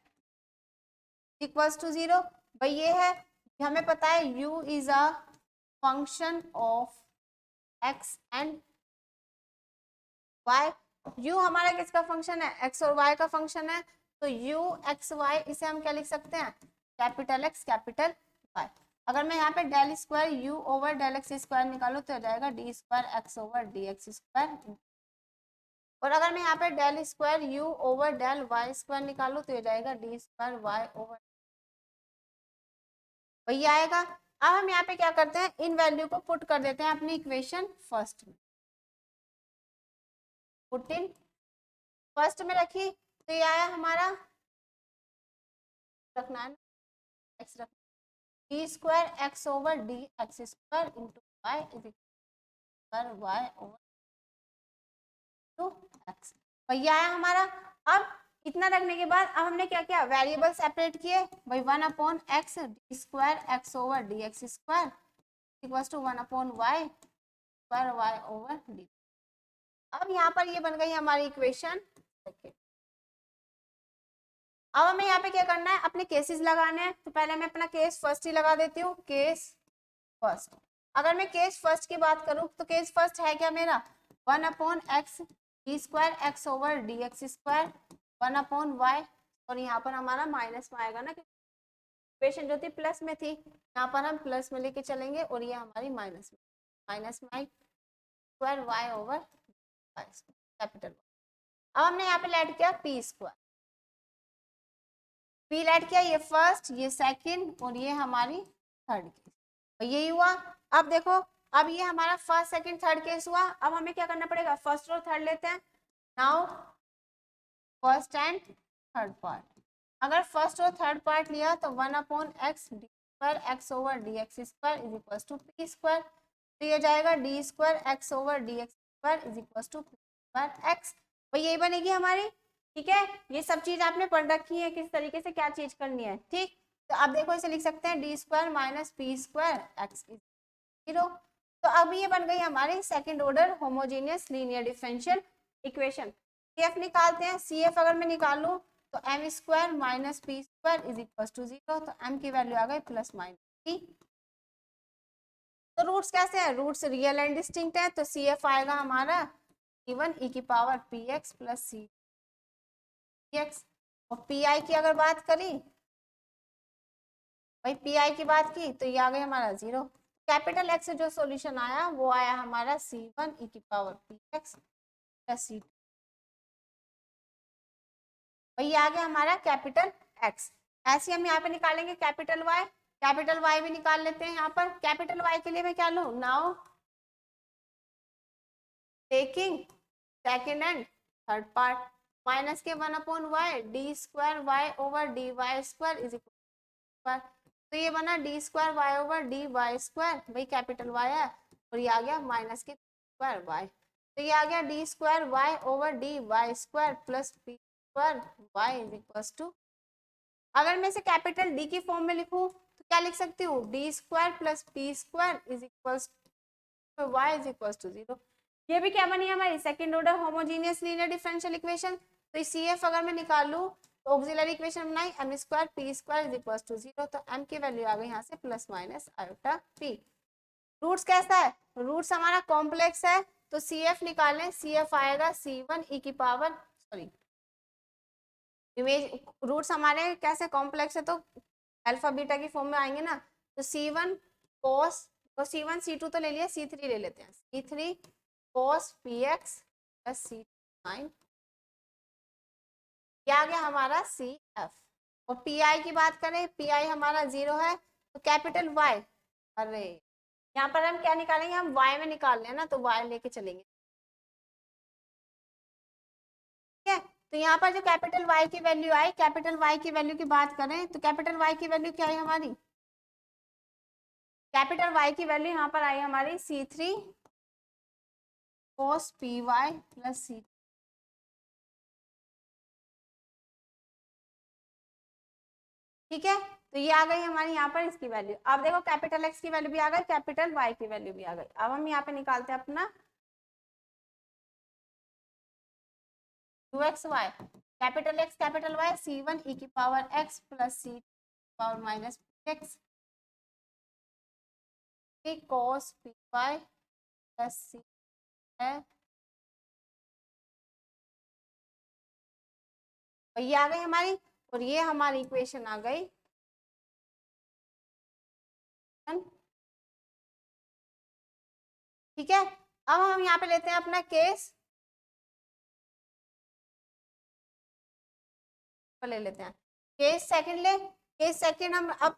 equals to 0। भाई ये है, हमें पता है u is a function of x and y। u हमारा किसका फंक्शन है, x और y का फंक्शन है, तो u x y इसे हम क्या लिख सकते हैं, कैपिटल x कैपिटल y। अगर मैं यहाँ पे del square u over del x square निकालू तो हो जाएगा d square x over D x square, और अगर मैं यहाँ पे del square u over del y square निकालू तो हो जाएगा डी स्क्वायर y ओवर, वही आएगा। अब हम यहाँ पे क्या करते हैं, इन वैल्यू को पुट कर देते हैं अपनी इक्वेशन फर्स्ट में, पुट इन फर्स्ट में रखी तो ये आया हमारा, रखना है एक्स रखना, d square x over D x square into y is equal y over two x, वही आया हमारा। अब इतना रखने के बाद अब हमने क्या किया, वेरिएबल सेपरेट किए, भाई 1/x d square x over D x square equal to 1/y square y over d. अब यहाँ पर ये बन गई हमारी इक्वेशन। अब हमें यहाँ पे क्या करना है, अपने केसेस लगाने हैं। तो पहले मैं अपना केस फर्स्ट ही लगा देती हूँ, केस फर्स्ट। अगर मैं केस फर्स्ट की बात करूँ तो केस फर्स्ट है क्या मेरा, 1/x d square x over D x square 1/y, और यहाँ पर हमारा माइनस में आएगा ना, इक्वेशन जो थी प्लस में थी, यहाँ पर हम प्लस में लेके चलेंगे और ये हमारी माइनस में आई स्क्वायर वाई ओवर कैपिटल। अब हमने यहाँ पे लेट किया पी स्क्वायर, पी लेट किया, ये फर्स्ट ये सेकंड और ये हमारी थर्ड केस, तो यही हुआ। अब देखो अब ये हमारा फर्स्ट सेकंड थर्ड केस हुआ। अब हमें क्या करना पड़ेगा, फर्स्ट और थर्ड लेते हैं। Now first and third part, अगर फर्स्ट और थर्ड पार्ट लिया तो 1/x d square x over D x square is equal to p square, तो ये जाएगा d square x over D x square is equal to p square x, वही यही बनेगी हमारी। ठीक है, ये सब चीज आपने पढ़ रखी है किस तरीके से क्या चीज करनी है। ठीक, तो अब देखो इसे लिख सकते हैं d square minus p square x is 0। तो अब ये बन गई हमारी second order homogeneous linear differential equation. CF निकालते हैं, CF अगर मैं निकालूं तो m square minus p square is equal to 0, तो m की वैल्यू आ गई प्लस माइनस p। तो रूट्स कैसे हैं, रूट्स रियल एंड डिस्टिंक्ट है, तो CF आएगा हमारा इवन e की power px plus c x, और pi की अगर बात करी, भाई pi की बात की तो ये आ गई हमारा 0। कैपिटल एक्स से जो सॉल्यूशन आया वो आया हमारा c1 e की पावर px प्लस c2, वही आ गया हमारा कैपिटल एक्स। ऐसे हम यहाँ पे निकालेंगे कैपिटल वाई, कैपिटल वाई भी निकाल लेते हैं यहाँ पर। कैपिटल वाई के लिए मैं क्या लूँ, now taking second and third part, minus k 1/y d square y over D Y square is equal, तो ये बना d square y over D Y square, वही कैपिटल वाई है, और ये आ गया माइनस के स्क्वायर वाई, तो ये आ गया d square y over D Y square plus p square y is equal to, अगर मैं इसे कैपिटल डी की फॉर्म में लिखूं तो क्या लिख सकती हूँ, d square plus p square is equal to y is equal to 0। ये भी क्या बनी हमारी second order homogeneous linear differential equation. तो सी एफ अगर मैं निकालू तो ऑक्सिलरी इक्वेशन बनाई m square p square is equal to 0, तो एम की वैल्यू आ गई यहाँ से plus minus iota p. Roots कैसा है, रूट्स हमारा कॉम्प्लेक्स है, तो सी एफ निकालें, सी एफ आएगा C1 e की पावर सॉरी इमेज, रूट्स हमारे कैसे कॉम्प्लेक्स है तो अल्फा बीटा की फॉर्म में आएंगे ना, तो C1 cos, तो C1 C2 तो ले लिया, C3 ले लेते हैं, C3 cos px plus C9, क्या आ गया हमारा CF। और PI की बात करें, PI हमारा 0 है, तो कैपिटल Y, अरे यहाँ पर हम क्या निकालेंगे, हम Y में निकाल लें ना, तो Y लेके चलेंगे, ठीक है। तो यहाँ पर जो कैपिटल Y की वैल्यू आई, कैपिटल Y की वैल्यू की बात करें तो कैपिटल Y की वैल्यू क्या है हमारी, कैपिटल Y की वैल्यू यहाँ पर आई हमारी C3 cos py plus C, ठीक है। तो ये आ गई हमारी यहाँ पर इसकी वैल्यू। अब देखो कैपिटल X की वैल्यू भी आ गई, कैपिटल Y की वैल्यू भी आ गई। अब हम यहाँ पे निकालते हैं अपना UXY, capital X capital Y, C1 e की power x plus C power minus x cos py plus C है, और ये आ गई हमारी, और ये हमारी इक्वेशन आ गई, ठीक है। अब हम यहाँ पे लेते हैं अपना केस, ले लेते हैं केस सेकंड, ले केस सेकंड हम अब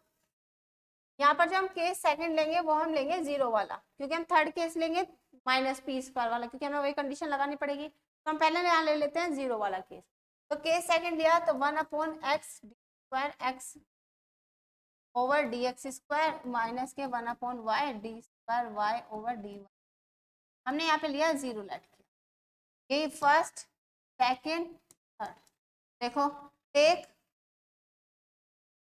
यहाँ पर जो हम केस सेकंड लेंगे वो हम लेंगे 0 वाला, क्योंकि हम थर्ड केस लेंगे माइनस पी स्क्वायर वाला, क्योंकि हमें वही कंडीशन लगानी पड़ेगी, तो हम पहले यहाँ ले लेते हैं 0 वाला केस। तो केस सेकंड लिया तो 1/x d square x over D x square minus k 1/y d square y over D y, हमने यहाँ पे लिया 0 लेट किया, ये फर्स्ट सेकंड थर्ड, देखो टेक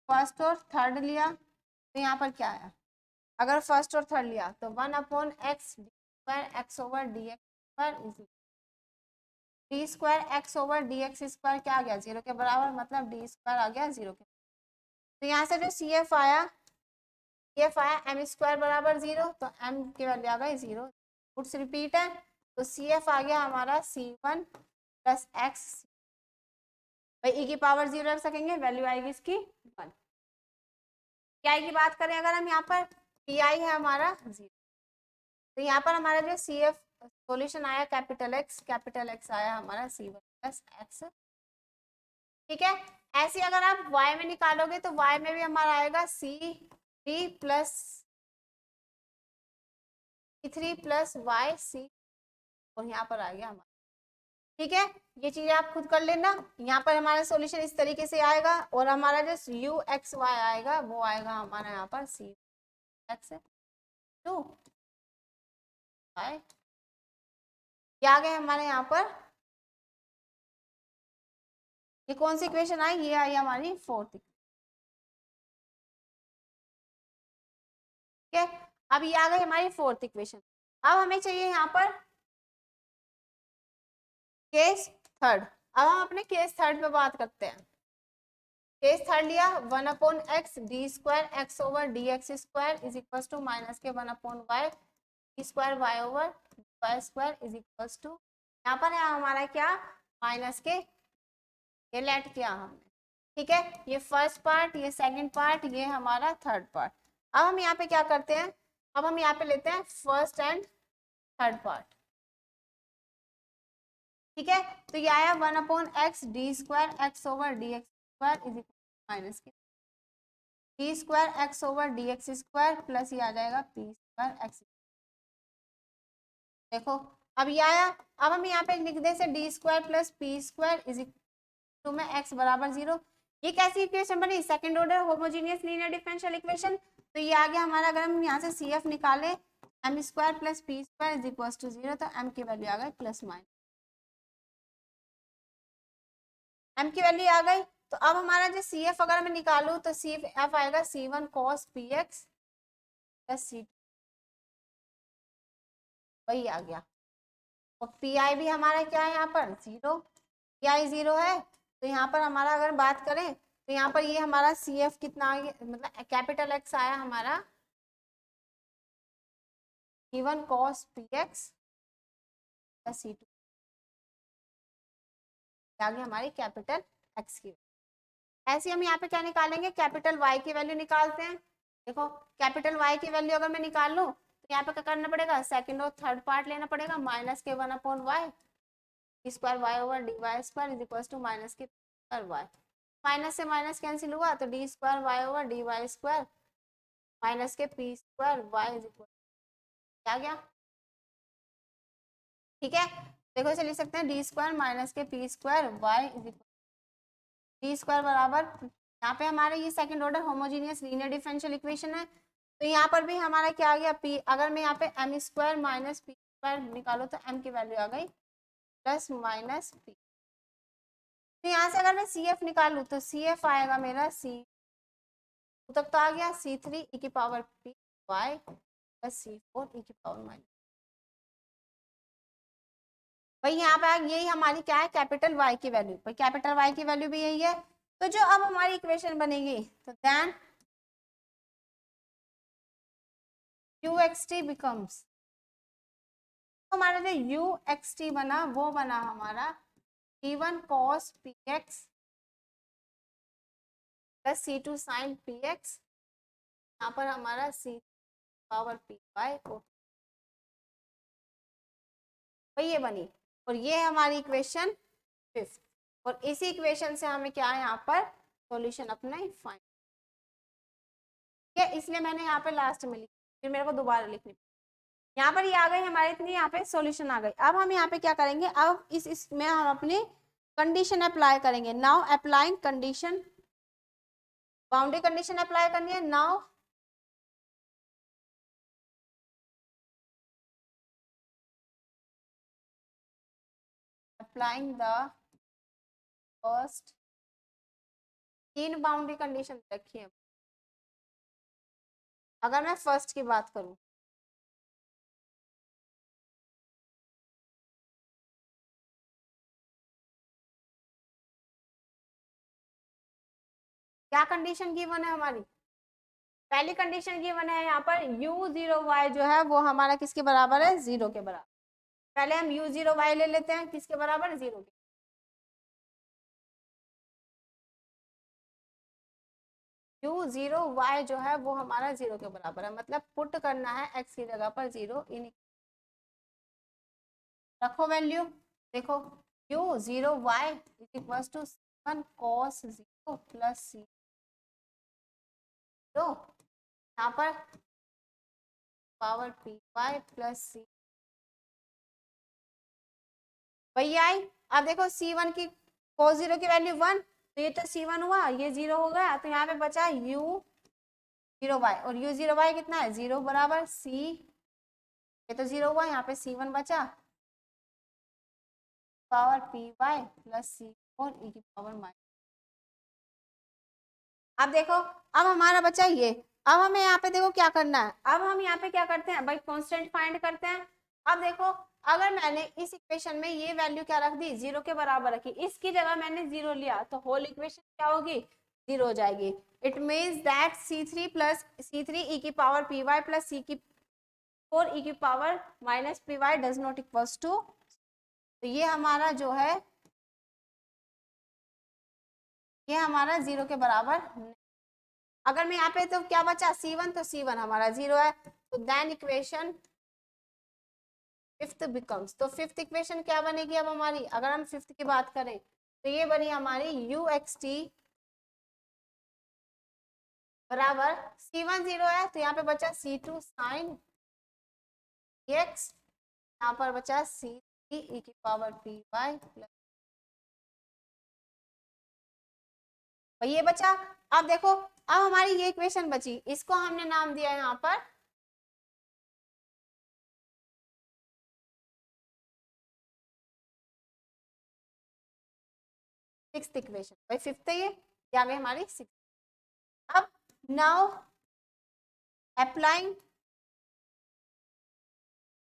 फर्स्ट और थर्ड लिया, तो यहाँ पर क्या है, अगर फर्स्ट और थर्ड लिया तो 1/x d square x over D x square D square x over D x square क्या आ गया 0 के बराबर, मतलब डी स्क्वायर आ गया 0 के। तो यहाँ से जो सी एफ आया, सी एफ आया एम स्क्वायर बराबर 0, तो एम की वैल्यू आ गई 0, रूट्स रिपीट है, तो सी एफ आ गया हमारा C1 प्लस एक्स, भाई ई की पावर 0 रख सकेंगे, वैल्यू आएगी इसकी 1। पी की बात करें अगर हम यहाँ पर, पी आई है हमारा 0, तो यहाँ पर हमारा जो सी एफ सोल्यूशन आया कैपिटल एक्स आया हमारा C1 प्लस एक्स, ठीक है। ऐसे अगर आप y में निकालोगे तो y में भी हमारा आएगा C3 प्लस वाई सी, और यहाँ पर आ गया हमारा, ठीक है। ये चीजें आप खुद कर लेना, यहाँ पर हमारा सॉल्यूशन इस तरीके से आएगा, और हमारा जो यू एक्स वाई आएगा वो आएगा हमारा यहाँ पर सी एक्स टू वाई, ये आ गए हमारे यहाँ पर, ये कौन सी इक्वेशन आई, ये आई हमारी फोर्थ, ठीक है। अब ये आ गई हमारी फोर्थ इक्वेशन। अब हमें चाहिए यहाँ पर केस थर्ड, अब हम अपने केस थर्ड पे बात करते हैं। केस थर्ड लिया 1/x d square x over D x square is equal to minus k 1/y d square y over y square is equal to, यहाँ पर है हमारा क्या माइनस के, ये लेट किया हमने, ठीक है। ये फर्स्ट पार्ट, ये सेकंड पार्ट, ये हमारा थर्ड पार्ट। अब हम यहाँ पे क्या करते हैं, अब हम यहाँ पे लेते हैं फर्स्ट एंड थर्ड पार्ट, ठीक है। तो ये आया 1/x d square x over D x square is equal minus k d square x over D x square plus ये आ जाएगा पी स्क्वायर एक्स, देखो अब ये आया। अब हम यहाँ पे लिख दे से d square plus p square is equal to में एक्स बराबर 0, ये कैसी इक्वेशन बनी, second order homogeneous linear differential equation. तो ये आ गया हमारा, अगर हम यहाँ से सी एफ निकाले m square plus p square is equal to 0, तो एम की वैल्यू आ गई प्लस माइनस, एम की वैल्यू आ गई। तो अब हमारा जो सी एफ अगर मैं निकालू तो सी एफ आएगा C1 cos px plus C2, वही आ गया। और पी आई भी हमारा क्या है यहाँ पर 0, पी आई 0 है, तो यहाँ पर हमारा अगर बात करें तो यहाँ पर ये हमारा सी एफ कितना आ गया, मतलब कैपिटल एक्स आया हमारा C1 cos px plus C2 आ गई हमारी कैपिटल एक्स की। ऐसे हम यहाँ पे क्या निकालेंगे, कैपिटल वाई की वैल्यू निकालते हैं। देखो कैपिटल वाई की वैल्यू अगर मैं निकाल लूँ तो यहाँ पे क्या करना पड़ेगा, सेकंड और थर्ड पार्ट लेना पड़ेगा, minus k 1/y square y over D Y square is equal to minus k square y. Minus से माइनस कैंसिल हुआ तो d square y over D Y square minus k p square y is equal क्या गया, ठीक है। देखो इसे लिख सकते हैं d square minus k p square y is equal d square बराबर, यहाँ पे हमारे ये second order homogeneous linear differential equation है, तो यहाँ पर भी हमारा क्या आ गया पी, अगर मैं यहाँ पे m square minus p square निकालो तो एम की वैल्यू आ गई प्लस माइनस पी। तो यहाँ से अगर मैं सी एफ निकालू तो सी एफ आएगा मेरा सी तक तो आ गया C3 e की power p y plus C4 e की पावर माइनस, भाई यहाँ पे यही हमारी क्या है कैपिटल वाई की वैल्यू, भाई कैपिटल वाई की वैल्यू भी यही है। तो जो अब हमारी इक्वेशन बनेगी तो देन uxt बिकम्स, हमारा जो uxt बना वो बना हमारा C1 cos px plus C2 sin px, यहाँ पर हमारा C पावर पी वाई, भाई ये बनी, और ये हमारी इक्वेशन 5th, और इसी इक्वेशन से हमें क्या है यहाँ पर सॉल्यूशन अपना ही फाइंड, इसलिए मैंने यहाँ पे लास्ट में लिखी, फिर मेरे को दोबारा लिखनी, यहाँ पर ये आ गई हमारे इतनी, यहाँ पे सॉल्यूशन आ गई। अब हम यहाँ पे क्या करेंगे, अब इसमें हम अपनी कंडीशन अप्लाई करेंगे। Now applying condition, boundary condition apply करनी है। Now applying the first, 3 boundary condition रखी है। अगर मैं फर्स्ट की बात करूं, क्या कंडीशन गिवन है हमारी, पहली कंडीशन गिवन है यहाँ पर u0y जो है वो हमारा किसके बराबर है, 0 के बराबर। पहले हम u0y ले लेते हैं, किसके बराबर, 0 के। u0y जो है वो हमारा 0 के बराबर है, मतलब पुट करना है x की जगह पर 0 इन, रखो वैल्यू, देखो u0y is equal to 1 cos 0 plus c, तो यहाँ पर power p y plus c, वही आई। अब देखो C1 की cos 0 की वैल्यू 1, तो ये तो C1 हुआ, ये 0 हो गया, तो यहाँ पे बचा u0y, और u0y कितना है, 0 बराबर c, ये तो 0 हुआ, यहाँ पे C1 बचा पावर पी वाई प्लस सी और e की पावर माइनस। अब देखो अब हमारा बचा ये, अब हमें यहाँ पे देखो क्या करना है, अब हम यहाँ पे क्या करते हैं भाई, कांस्टेंट फाइंड करते हैं। अब देखो अगर मैंने इस इक्वेशन में ये वैल्यू क्या रख दी, 0 के बराबर रखी, इसकी जगह मैंने 0 लिया तो होल इक्वेशन क्या होगी, 0 हो जाएगी। It means that C3 plus C3 e की power p y plus c की 4 e की power minus p y does not equals to, तो ये हमारा जो है ये हमारा 0 के बराबर। अगर मैं यहाँ पे तो क्या बचा C1, तो C1 हमारा 0 है, तो देन इक्वेशन 5th बिकम्स, तो 5th इक्वेशन क्या बनेगी अब हमारी, अगर हम 5th की बात करें तो ये बनी हमारी uxt बराबर C1 0 है, तो यहाँ पे बचा C2 sin x, यहाँ पर बचा C3 e की पावर पी वाई प्लस, ये बचा। अब देखो अब हमारी ये इक्वेशन बची, इसको हमने नाम दिया यहाँ पर सिक्स्थ इक्वेशन, भाई 5th है ये आ गई हमारी 6th। अब now applying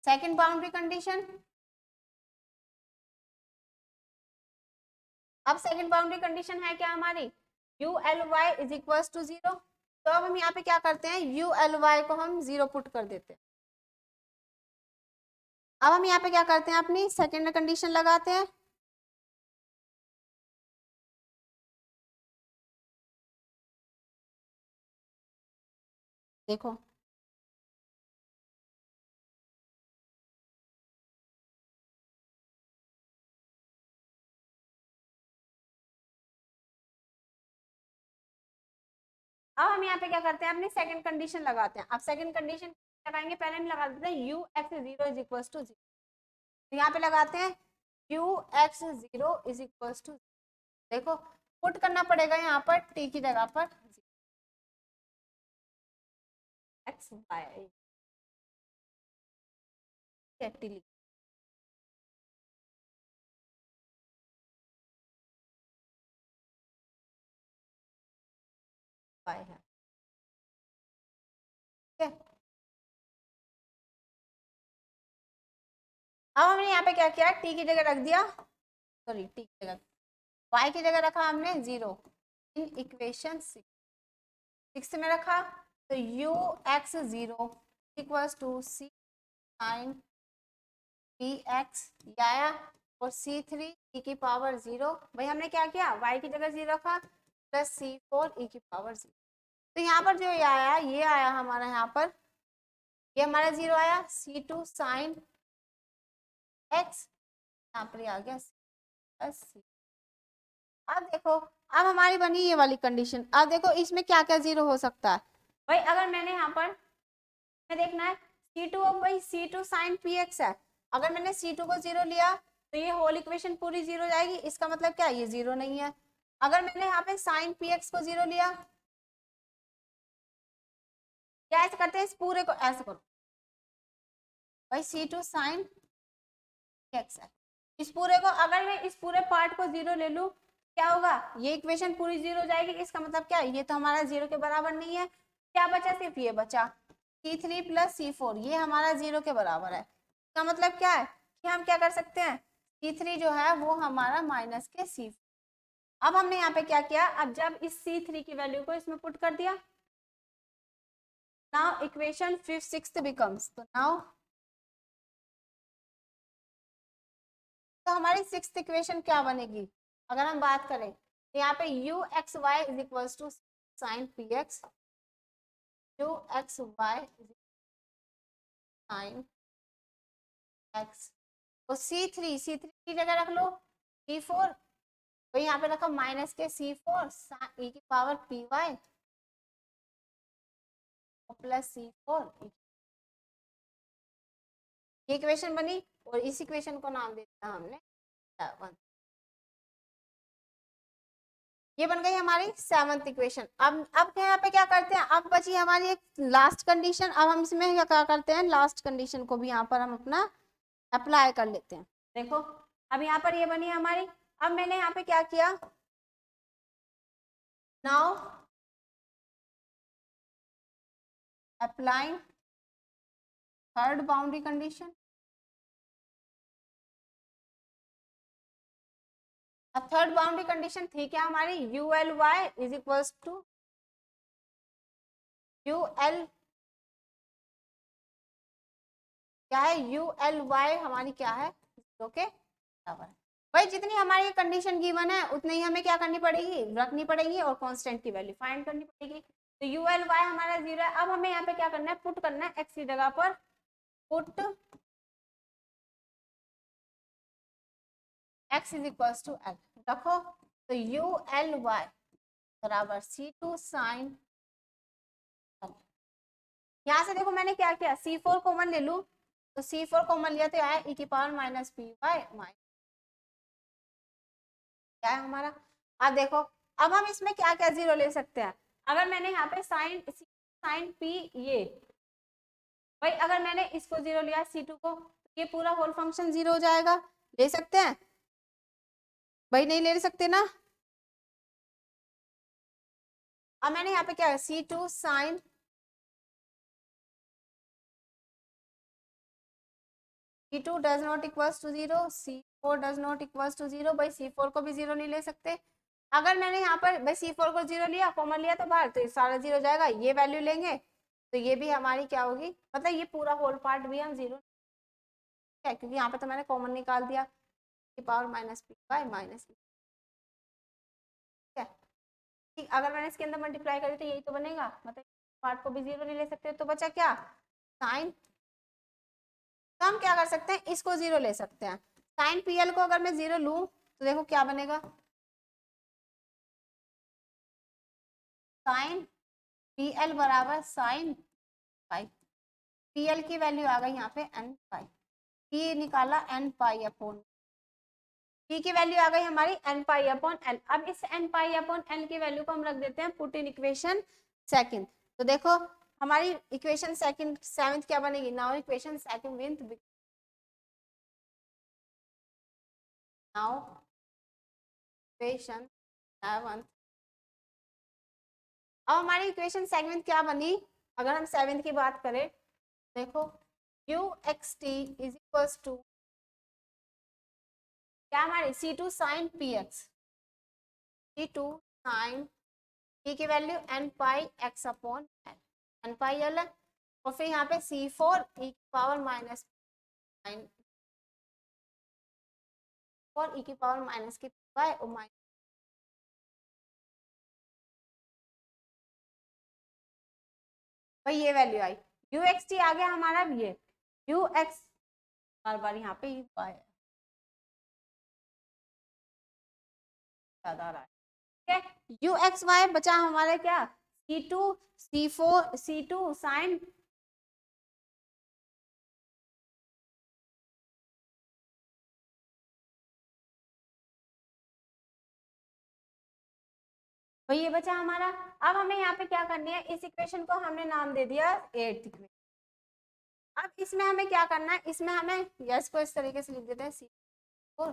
second boundary condition, अब सेकंड बाउंड्री कंडीशन है क्या हमारी, u l y is equal to 0। तो अब हम यहाँ पे क्या करते हैं, यू एल वाई को हम 0 पुट कर देते हैं। अब हम यहाँ पे क्या करते हैं, अपनी सेकंड कंडीशन लगाते हैं। देखो अब हम यहाँ पे क्या करते हैं, अपनी सेकंड कंडीशन लगाते हैं। अब सेकंड कंडीशन लगाएंगे, पहले हम लगा देते हैं u x 0 is equal to 0। तो यहाँ पे लगाते हैं u x 0 is equal to, देखो पुट करना पड़ेगा यहाँ पर टी की जगह पर एक्स वाई टी वाई है, ठीक है। अब हमने यहाँ पे क्या किया, टी की जगह रख दिया, सॉरी टी की जगह वाई की जगह रखा हमने 0 इन इक्वेशन 6 में रखा। तो u x 0 equals to C sine p x आया, और सी 3 ई की पावर 0। भाई हमने क्या किया, वाई की जगह 0 रखा प्लस सी 4 ई की पावर 0। तो यहाँ पर जो ये आया, ये आया हमारा यहाँ पर, ये हमारा 0 आया, सी 2 साइन एक्स, यहाँ पर आ गया प्लस सी। अब देखो, अब हमारी बनी ये वाली कंडीशन। अब देखो इसमें क्या क्या 0 हो सकता है। भाई अगर मैंने यहाँ पर देखना है C2, अब भाई C2 साइन पी एक्स है, अगर मैंने C2 को 0 लिया तो ये होल इक्वेशन पूरी 0 जाएगी, इसका मतलब क्या, ये 0 नहीं है। अगर मैंने यहाँ पे साइन पी एक्स को 0 लिया, क्या ऐसे करते हैं, इस पूरे को ऐसे करो, भाई C2 साइन एक्स है, इस पूरे को अगर मैं इस पूरे पार्ट को 0 ले लूं, क्या होगा, ये इक्वेशन पूरी 0 जाएगी। इसका मतलब क्या, ये तो हमारा 0 के बराबर नहीं है, क्या बचा, सिर्फ ये बचा C3 प्लस C4, ये हमारा 0 के बराबर है। इसका मतलब क्या है कि हम क्या कर सकते हैं, C3 जो है वो हमारा माइनस के C4। अब हमने यहाँ पे क्या किया, अब जब इस C3 की वैल्यू को इसमें पुट कर दिया, now equation 5th 6th becomes, तो नाउ तो हमारी 6th इक्वेशन क्या बनेगी, अगर हम बात करें तो यहाँ पे u x y is equal to sine p x, u x y sine x, और C3 की जगह रख लो C4, तो यहाँ पे रखा माइनस के C4 ई की power p y plus C4, ये इक्वेशन बनी, और इस इक्वेशन को नाम देता हमने 7। ये बन गई हमारी 7th इक्वेशन। अब यहाँ पे क्या करते हैं, अब बची हमारी एक लास्ट कंडीशन। अब हम इसमें क्या करते हैं, लास्ट कंडीशन को भी यहाँ पर हम अपना अप्लाई कर लेते हैं। देखो अब यहाँ पर ये बनी हमारी, अब मैंने यहाँ पे क्या किया, now applying third boundary condition. अब थर्ड बाउंड्री कंडीशन थी क्या हमारी, u l y is equal to u l, क्या है, यू एल वाई हमारी क्या है, जीरो के बराबर है। भाई जितनी हमारी कंडीशन गिवन है उतनी ही हमें क्या करनी पड़ेगी, रखनी पड़ेगी, और कांस्टेंट की वैल्यू फाइंड करनी पड़ेगी। तो यू एल वाई हमारा 0 है। अब हमें यहाँ पे क्या करना है, पुट करना है एक्स की जगह पर, put x is equal to l रखो। तो यू एल वाई बराबर C2 साइन, यहाँ से देखो मैंने क्या किया, C4 कॉमन ले लू, तो C4 कॉमन लिया तो आया ई की power minus p y minus, क्या है हमारा। अब देखो, अब हम इसमें क्या क्या 0 ले सकते हैं, अगर मैंने यहाँ पे साइन पी, ये भाई अगर मैंने इसको 0 लिया C2 को, तो ये पूरा होल फंक्शन 0 हो जाएगा, ले सकते हैं भाई, नहीं ले सकते ना। अब मैंने यहाँ पे क्या है, C2 sine C2 does not equals to 0, C4 does not equals to 0। भाई C4 को भी 0 नहीं ले सकते। अगर मैंने यहाँ पर भाई C4 को 0 लिया, कॉमन लिया तो बाहर, तो ये सारा 0 जाएगा, ये वैल्यू लेंगे तो ये भी हमारी क्या होगी, मतलब ये पूरा होल पार्ट भी हम 0 है, क्योंकि यहाँ पे तो मैंने कॉमन निकाल दिया, की power minus P bye minus P. ठीक, अगर मैंने इसके अंदर मल्टीप्लाई करी तो यही तो बनेगा, मतलब पार्ट को भी 0 नहीं ले सकते, तो बचा क्या, साइन। तो हम क्या कर सकते हैं, इसको 0 ले सकते हैं। साइन पीएल को अगर मैं 0 लूं तो देखो क्या बनेगा, साइन पीएल बराबर साइन पाई। पीएल की वैल्यू आ गई यहाँ पे एन पाई, पी निकाला एन पाई अपॉन, पी की वैल्यू आ गई हमारी एन पाई अपॉन एल। अब इस एन पाई अपॉन एल की वैल्यू को हम रख देते हैं पुट इन इक्वेशन सेकंड। तो देखो हमारी इक्वेशन सेकंड सेवंथ क्या बनेगी, now equation second with, now equation seventh. अब हमारी इक्वेशन सेगमेंट क्या बनी, अगर हम सेवेंथ की बात करें, देखो u x t is equals to क्या हमारी C2 sine p x, C2 sine p की value n pi x upon n, n pi l है, और फिर यहाँ पे C4 e की पावर माइनस नाइन, और e की पावर माइनस की बाय माइनस, भाई ये वैल्यू आई, यू एक्स टी आ गया हमारा, ये यू एक्स, बार बार यहाँ पे ये बाय ज्यादा आ रहा है, ठीक है। यू एक्स वाई बचा हमारे क्या, C2 C4 C2 साइन, भाई ये बचा हमारा। अब हमें यहाँ पे क्या करनी है, इस इक्वेशन को हमने नाम दे दिया एट्थ इक्वेशन। अब इसमें हमें क्या करना है, इसमें हमें यस को इस तरीके से लिख देते हैं, C4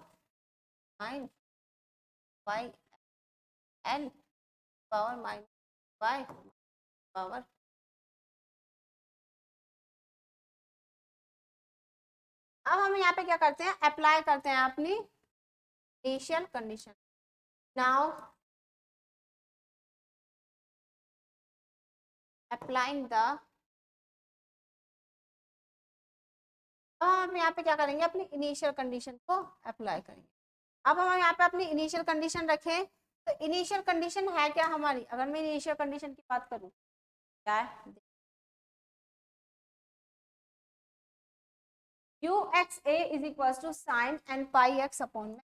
sine y l power minus y power. अब हम यहाँ पे क्या करते हैं, अप्लाई करते हैं अपनी initial condition. Now applying the, अब हम यहाँ पे क्या करेंगे, अपनी इनिशियल कंडीशन को अप्लाई करेंगे। अब हम यहाँ पे अपनी इनिशियल कंडीशन रखें, तो इनिशियल कंडीशन है क्या हमारी, अगर मैं इनिशियल कंडीशन की बात करूँ क्या है, u x a is equal to sine n pi x upon में,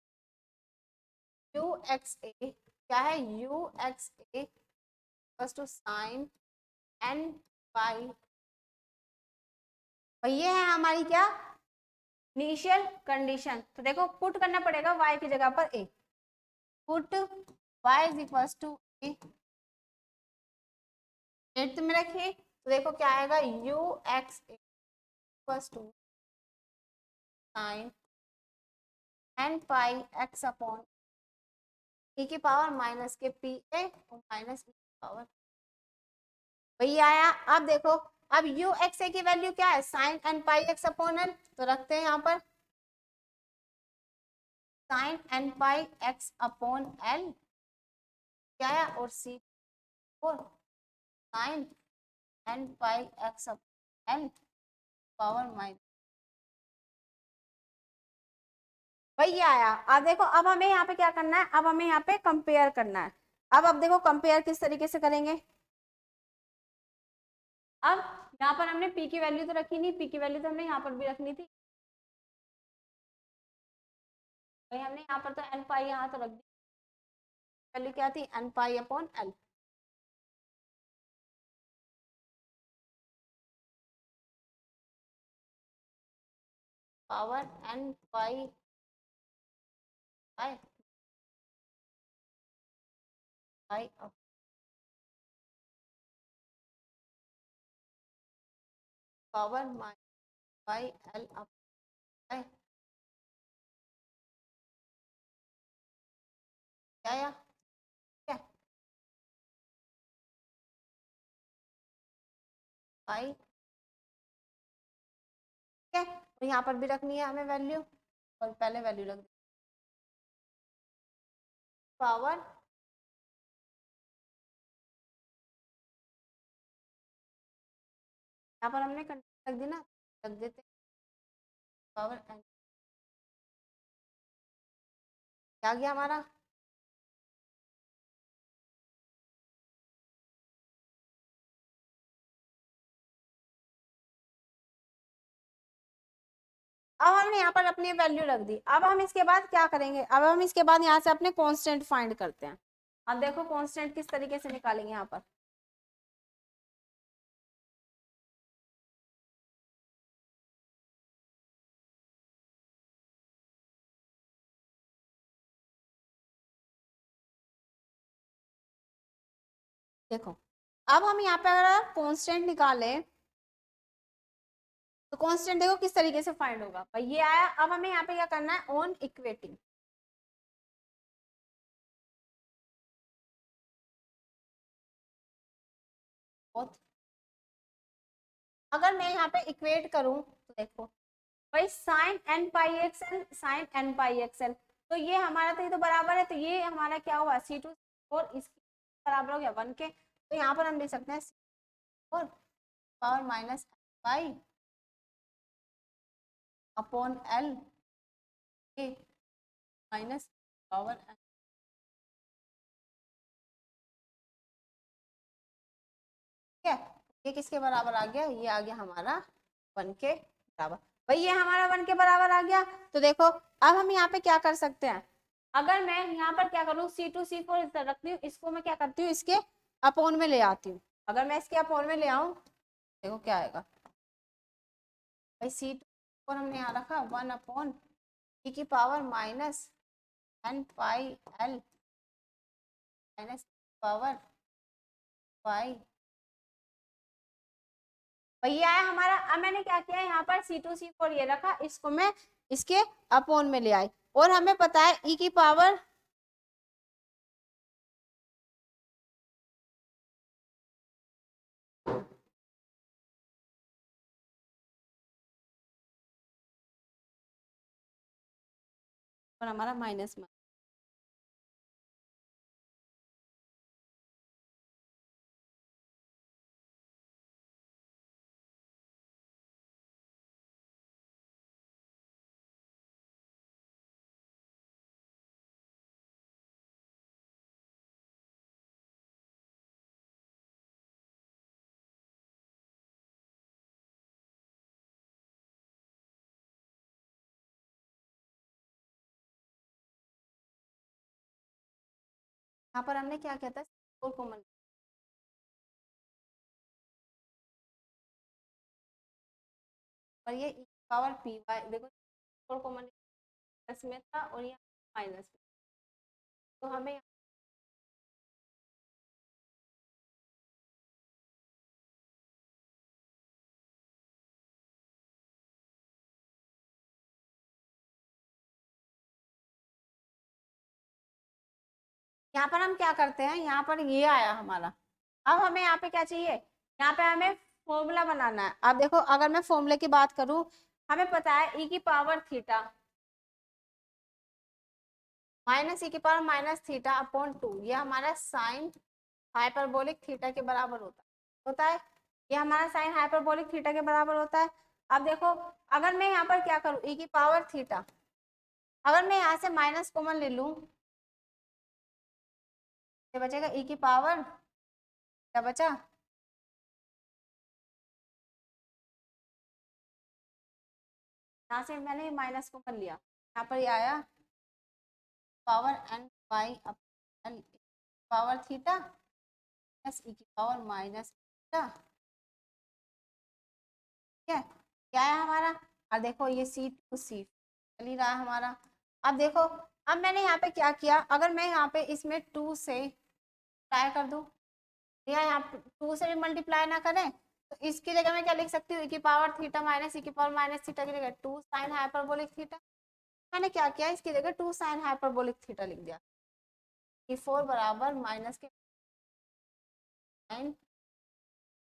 यू एक्स ए क्या है, u x a equal to sine n pi, ये है हमारी क्या, इनिशियल कंडीशन। तो देखो पुट करना पड़ेगा y की जगह पर a, put y is equal to a, eighth में रखिए, तो देखो क्या आएगा, u x a equal to sine n pi x upon e की power minus k p a और माइनस e की पावर, वही आया। अब देखो, अब यू एक्स ए की वैल्यू क्या है, sine n pi x upon l, तो रखते हैं यहाँ पर sine n pi x upon l क्या है, और c four sine n pi x upon l power minus, वही आया। अब देखो, अब हमें यहाँ पे क्या करना है, अब हमें यहाँ पे कंपेयर करना है। अब देखो कंपेयर किस तरीके से करेंगे, अब यहाँ पर हमने p की वैल्यू तो रखी नहीं, p की वैल्यू तो हमने यहाँ पर भी रखनी थी, भाई हमने यहाँ पर तो एन पाई यहाँ तो रख दी, वैल्यू क्या थी, n pi upon l, power n pi by pi power minus by l up क्या क्या पाई, ठीक है। तो यहाँ पर भी रखनी है हमें वैल्यू, और पहले वैल्यू रख पावर यहाँ पर हमने कंडीशन रख दी ना, रख देते पावर एन, क्या गया हमारा, अब हमने यहाँ पर अपनी वैल्यू रख दी। अब हम इसके बाद क्या करेंगे, अब हम इसके बाद यहाँ से अपने कांस्टेंट फाइंड करते हैं। अब देखो कांस्टेंट किस तरीके से निकालेंगे यहाँ पर, देखो अब हम यहाँ पे अगर कांस्टेंट निकाले तो कांस्टेंट देखो किस तरीके से फाइंड होगा भाई, ये आया। अब हमें यहाँ पे क्या करना है, ऑन इक्वेटिंग, अगर मैं यहाँ पे इक्वेट करूं तो देखो भाई sign n pi x L, sign n pi x L, तो ये हमारा तो ये तो बराबर है, तो ये हमारा क्या हुआ सी टू और इसके बराबर हो गया 1 के, तो यहाँ पर हम लिख सकते हैं और power minus pi upon L के माइनस पावर एन, ठीक है। ये किसके बराबर आ गया, ये आ गया हमारा 1 के बराबर। भाई ये हमारा 1 के बराबर आ गया, तो देखो अब हम यहाँ पे क्या कर सकते हैं, अगर मैं यहाँ पर क्या करूँ C2 C4 इस तरह रखती हूँ, इसको मैं क्या करती हूँ इसके अपोन में ले आती हूँ। अगर मैं इसके अपोन में ले आऊँ देखो क्या आएगा भाई, C2 हमने यहाँ रखा 1 अपॉन e की power minus n pi l minus power pi, भैया आया हमारा। अब मैंने क्या किया यहाँ पर C2 C4 ये रखा, इसको मैं इसके अपोन में ले आई, और हमें पता है e की पावर और हमारा माइनस में, यहाँ पर हमने क्या किया था फोर कॉमन, और ये e पावर पी वाई, देखो फोर कॉमन प्लस में था और ये माइनस में, तो हमें यहाँ पर हम क्या करते हैं, यहाँ पर ये आया हमारा। अब हमें यहाँ पे क्या चाहिए, यहाँ पे हमें फॉर्मूला बनाना है। अब देखो अगर मैं फॉर्मूले की बात करूं, हमें पता है e की पावर थीटा माइनस e की पावर माइनस थीटा अपॉन 2, ये हमारा साइन हाइपरबोलिक थीटा के बराबर होता है, ये हमारा साइन हाइपरबोलिक थीटा के बराबर होता है। अब देखो अगर मैं यहाँ पर क्या करूँ e की पावर थीटा, अगर मैं यहाँ से माइनस कॉमन ले लूँ, ये बचेगा e की पावर, क्या बचा, यहाँ से मैंने माइनस कॉमन लिया, यहाँ पर ये आया power n pi n power theta plus e की पावर माइनस थीटा, ठीक है। क्या है हमारा, और देखो ये C2 C चल ही रहा है हमारा। अब देखो अब मैंने यहाँ पे क्या किया, अगर मैं यहाँ पे इसमें 2 से ट्राई कर दूं, या यहाँ 2 से भी मल्टीप्लाई ना करें, तो इसकी जगह मैं क्या लिख सकती हूँ, e की पावर थीटा माइनस e की पावर माइनस थीटा की जगह 2 साइन हाइपरबोलिक थीटा, मैंने क्या किया इसकी जगह 2 साइन हाइपरबोलिक थीटा लिख दिया, E4 बराबर माइनस के साइन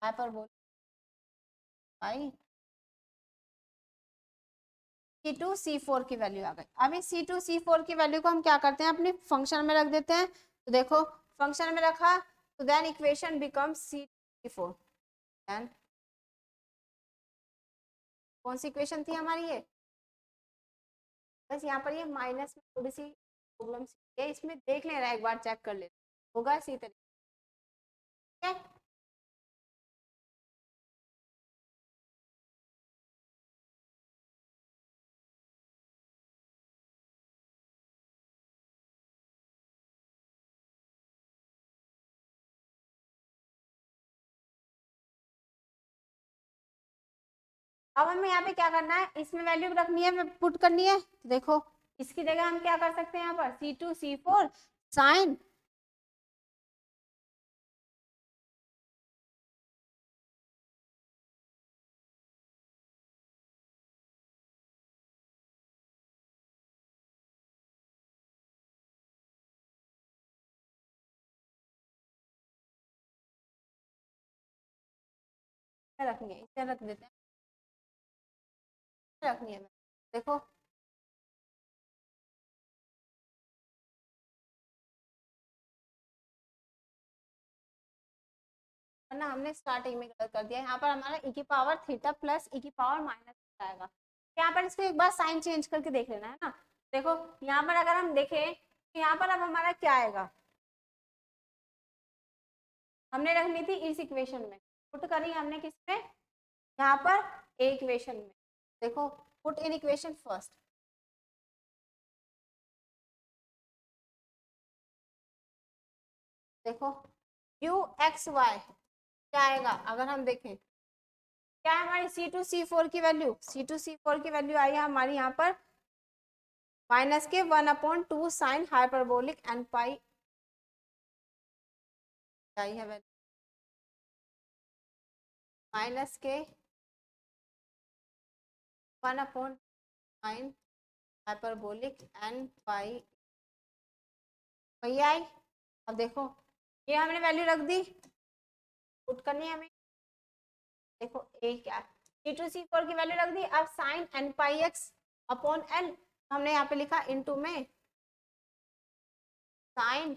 हाइपरबोलिक पाई C2 C4 की वैल्यू आ गई। अब इस C2 C4 की वैल्यू को हम क्या करते हैं, अपने फंक्शन में रख देते हैं। तो देखो फंक्शन में रखा तो then equation becomes C2 C4। Then कौन सी इक्वेशन थी हमारी ये, बस यहाँ पर ये माइनस में थोड़ी सी प्रॉब्लम है, इसमें देख ले रहा है, एक बार चेक कर ले, होगा इसी तरीके। अब हमें यहाँ पे क्या करना है, इसमें वैल्यू रखनी है, पुट करनी है। तो देखो इसकी जगह हम क्या कर सकते हैं, यहाँ पर C2 C4 साइन रखनी है, इसे रख देते हैं, रखनी है। देखो ना हमने स्टार्टिंग में गलत कर दिया, यहाँ पर हमारा e की पावर थीटा प्लस e की पावर माइनस आएगा। यहाँ पर इसको एक बार साइन चेंज करके देख लेना है ना। देखो यहाँ पर अगर हम देखें तो यहाँ पर अब हमारा क्या आएगा, हमने रखनी थी इस इक्वेशन में, पुट करी हमने किसमें, यहाँ पर ए इक्वेशन में। देखो पुट इन इक्वेशन फर्स्ट, देखो यू एक्स वाई क्या आएगा, अगर हम देखें क्या है हमारी C2 C4 की वैल्यू, C2 C4 की वैल्यू आई है हमारी यहाँ पर माइनस के 1/2 साइन हाइपरबोलिक एन पाई आई है वैल्यू माइनस के 1/9 हाइपरबोलिक एन पाई वही आई। अब देखो ये हमने वैल्यू रख दी, पुट करनी है हमें। देखो ए क्या, C2 C4 की वैल्यू रख दी। अब sine n pi x upon l हमने यहाँ पे लिखा इनटू में sine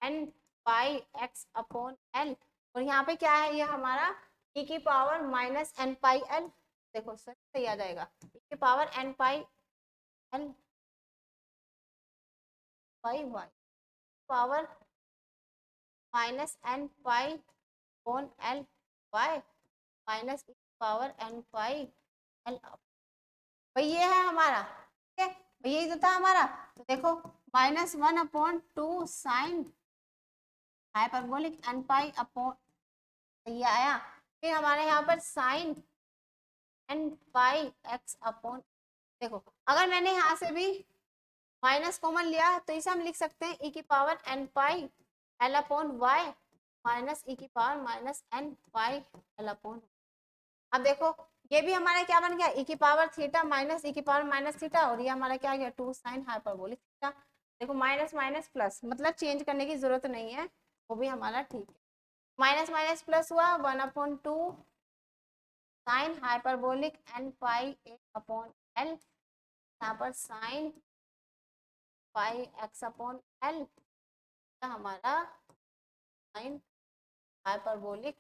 n pi x upon l, और यहाँ पे क्या है, ये हमारा e की power minus n pi l. देखो सर सही आ जाएगा, e की power n pi l pi y power minus n pi upon l y minus e की पावर एन पाई एल। भाई ये है हमारा, ठीक है भाई, यही तो था हमारा। तो देखो -1/2 sine hyperbolic n pi upon ये आया, फिर हमारे यहाँ पर sine n pi x upon, देखो अगर मैंने यहाँ से भी माइनस कॉमन लिया तो इसे हम लिख सकते हैं e की power n pi l upon y minus e की power minus n pi l upon. अब देखो ये भी हमारा क्या बन गया, e की पावर थीटा माइनस e की पावर माइनस थीटा, और ये हमारा क्या गया 2 साइन हाइपरबोलिक थीटा। देखो माइनस माइनस प्लस, मतलब चेंज करने की जरूरत नहीं है, वो भी हमारा ठीक है। माइनस माइनस प्लस हुआ 1/2 sine hyperbolic n pi upon l, यहाँ पर sine pi x upon l हमारा साइन हाइपरबोलिक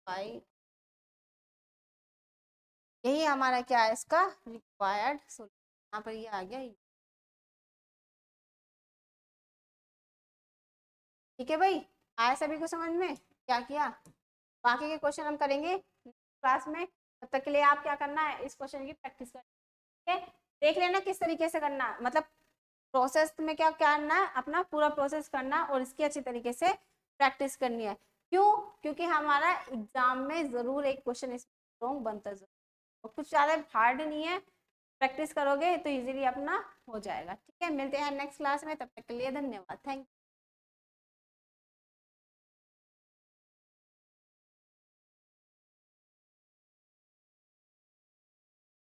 पाई, यही हमारा क्या है इसका रिक्वायर्ड सोल्यूशन। यहाँ पर ये आ गया, ठीक है भाई, आया सभी को समझ में क्या किया। बाकी के क्वेश्चन हम करेंगे क्लास में, तब तक के लिए आप क्या करना है, इस क्वेश्चन की प्रैक्टिस करना है, ठीक है। देख लेना किस तरीके से करना है, मतलब प्रोसेस में क्या करना है, अपना पूरा प्रोसेस करना और इसकी अच्छी तरीके से प्रैक्टिस करनी है। क्यों, क्योंकि हमारा एग्जाम में जरूर एक क्वेश्चन इसमें रॉन्ग बनता जरूर, और कुछ ज़्यादा हार्ड नहीं है, प्रैक्टिस करोगे तो इजीली अपना हो जाएगा, ठीक है। मिलते हैं नेक्स्ट क्लास में, तब तक के लिए धन्यवाद, थैंक यू।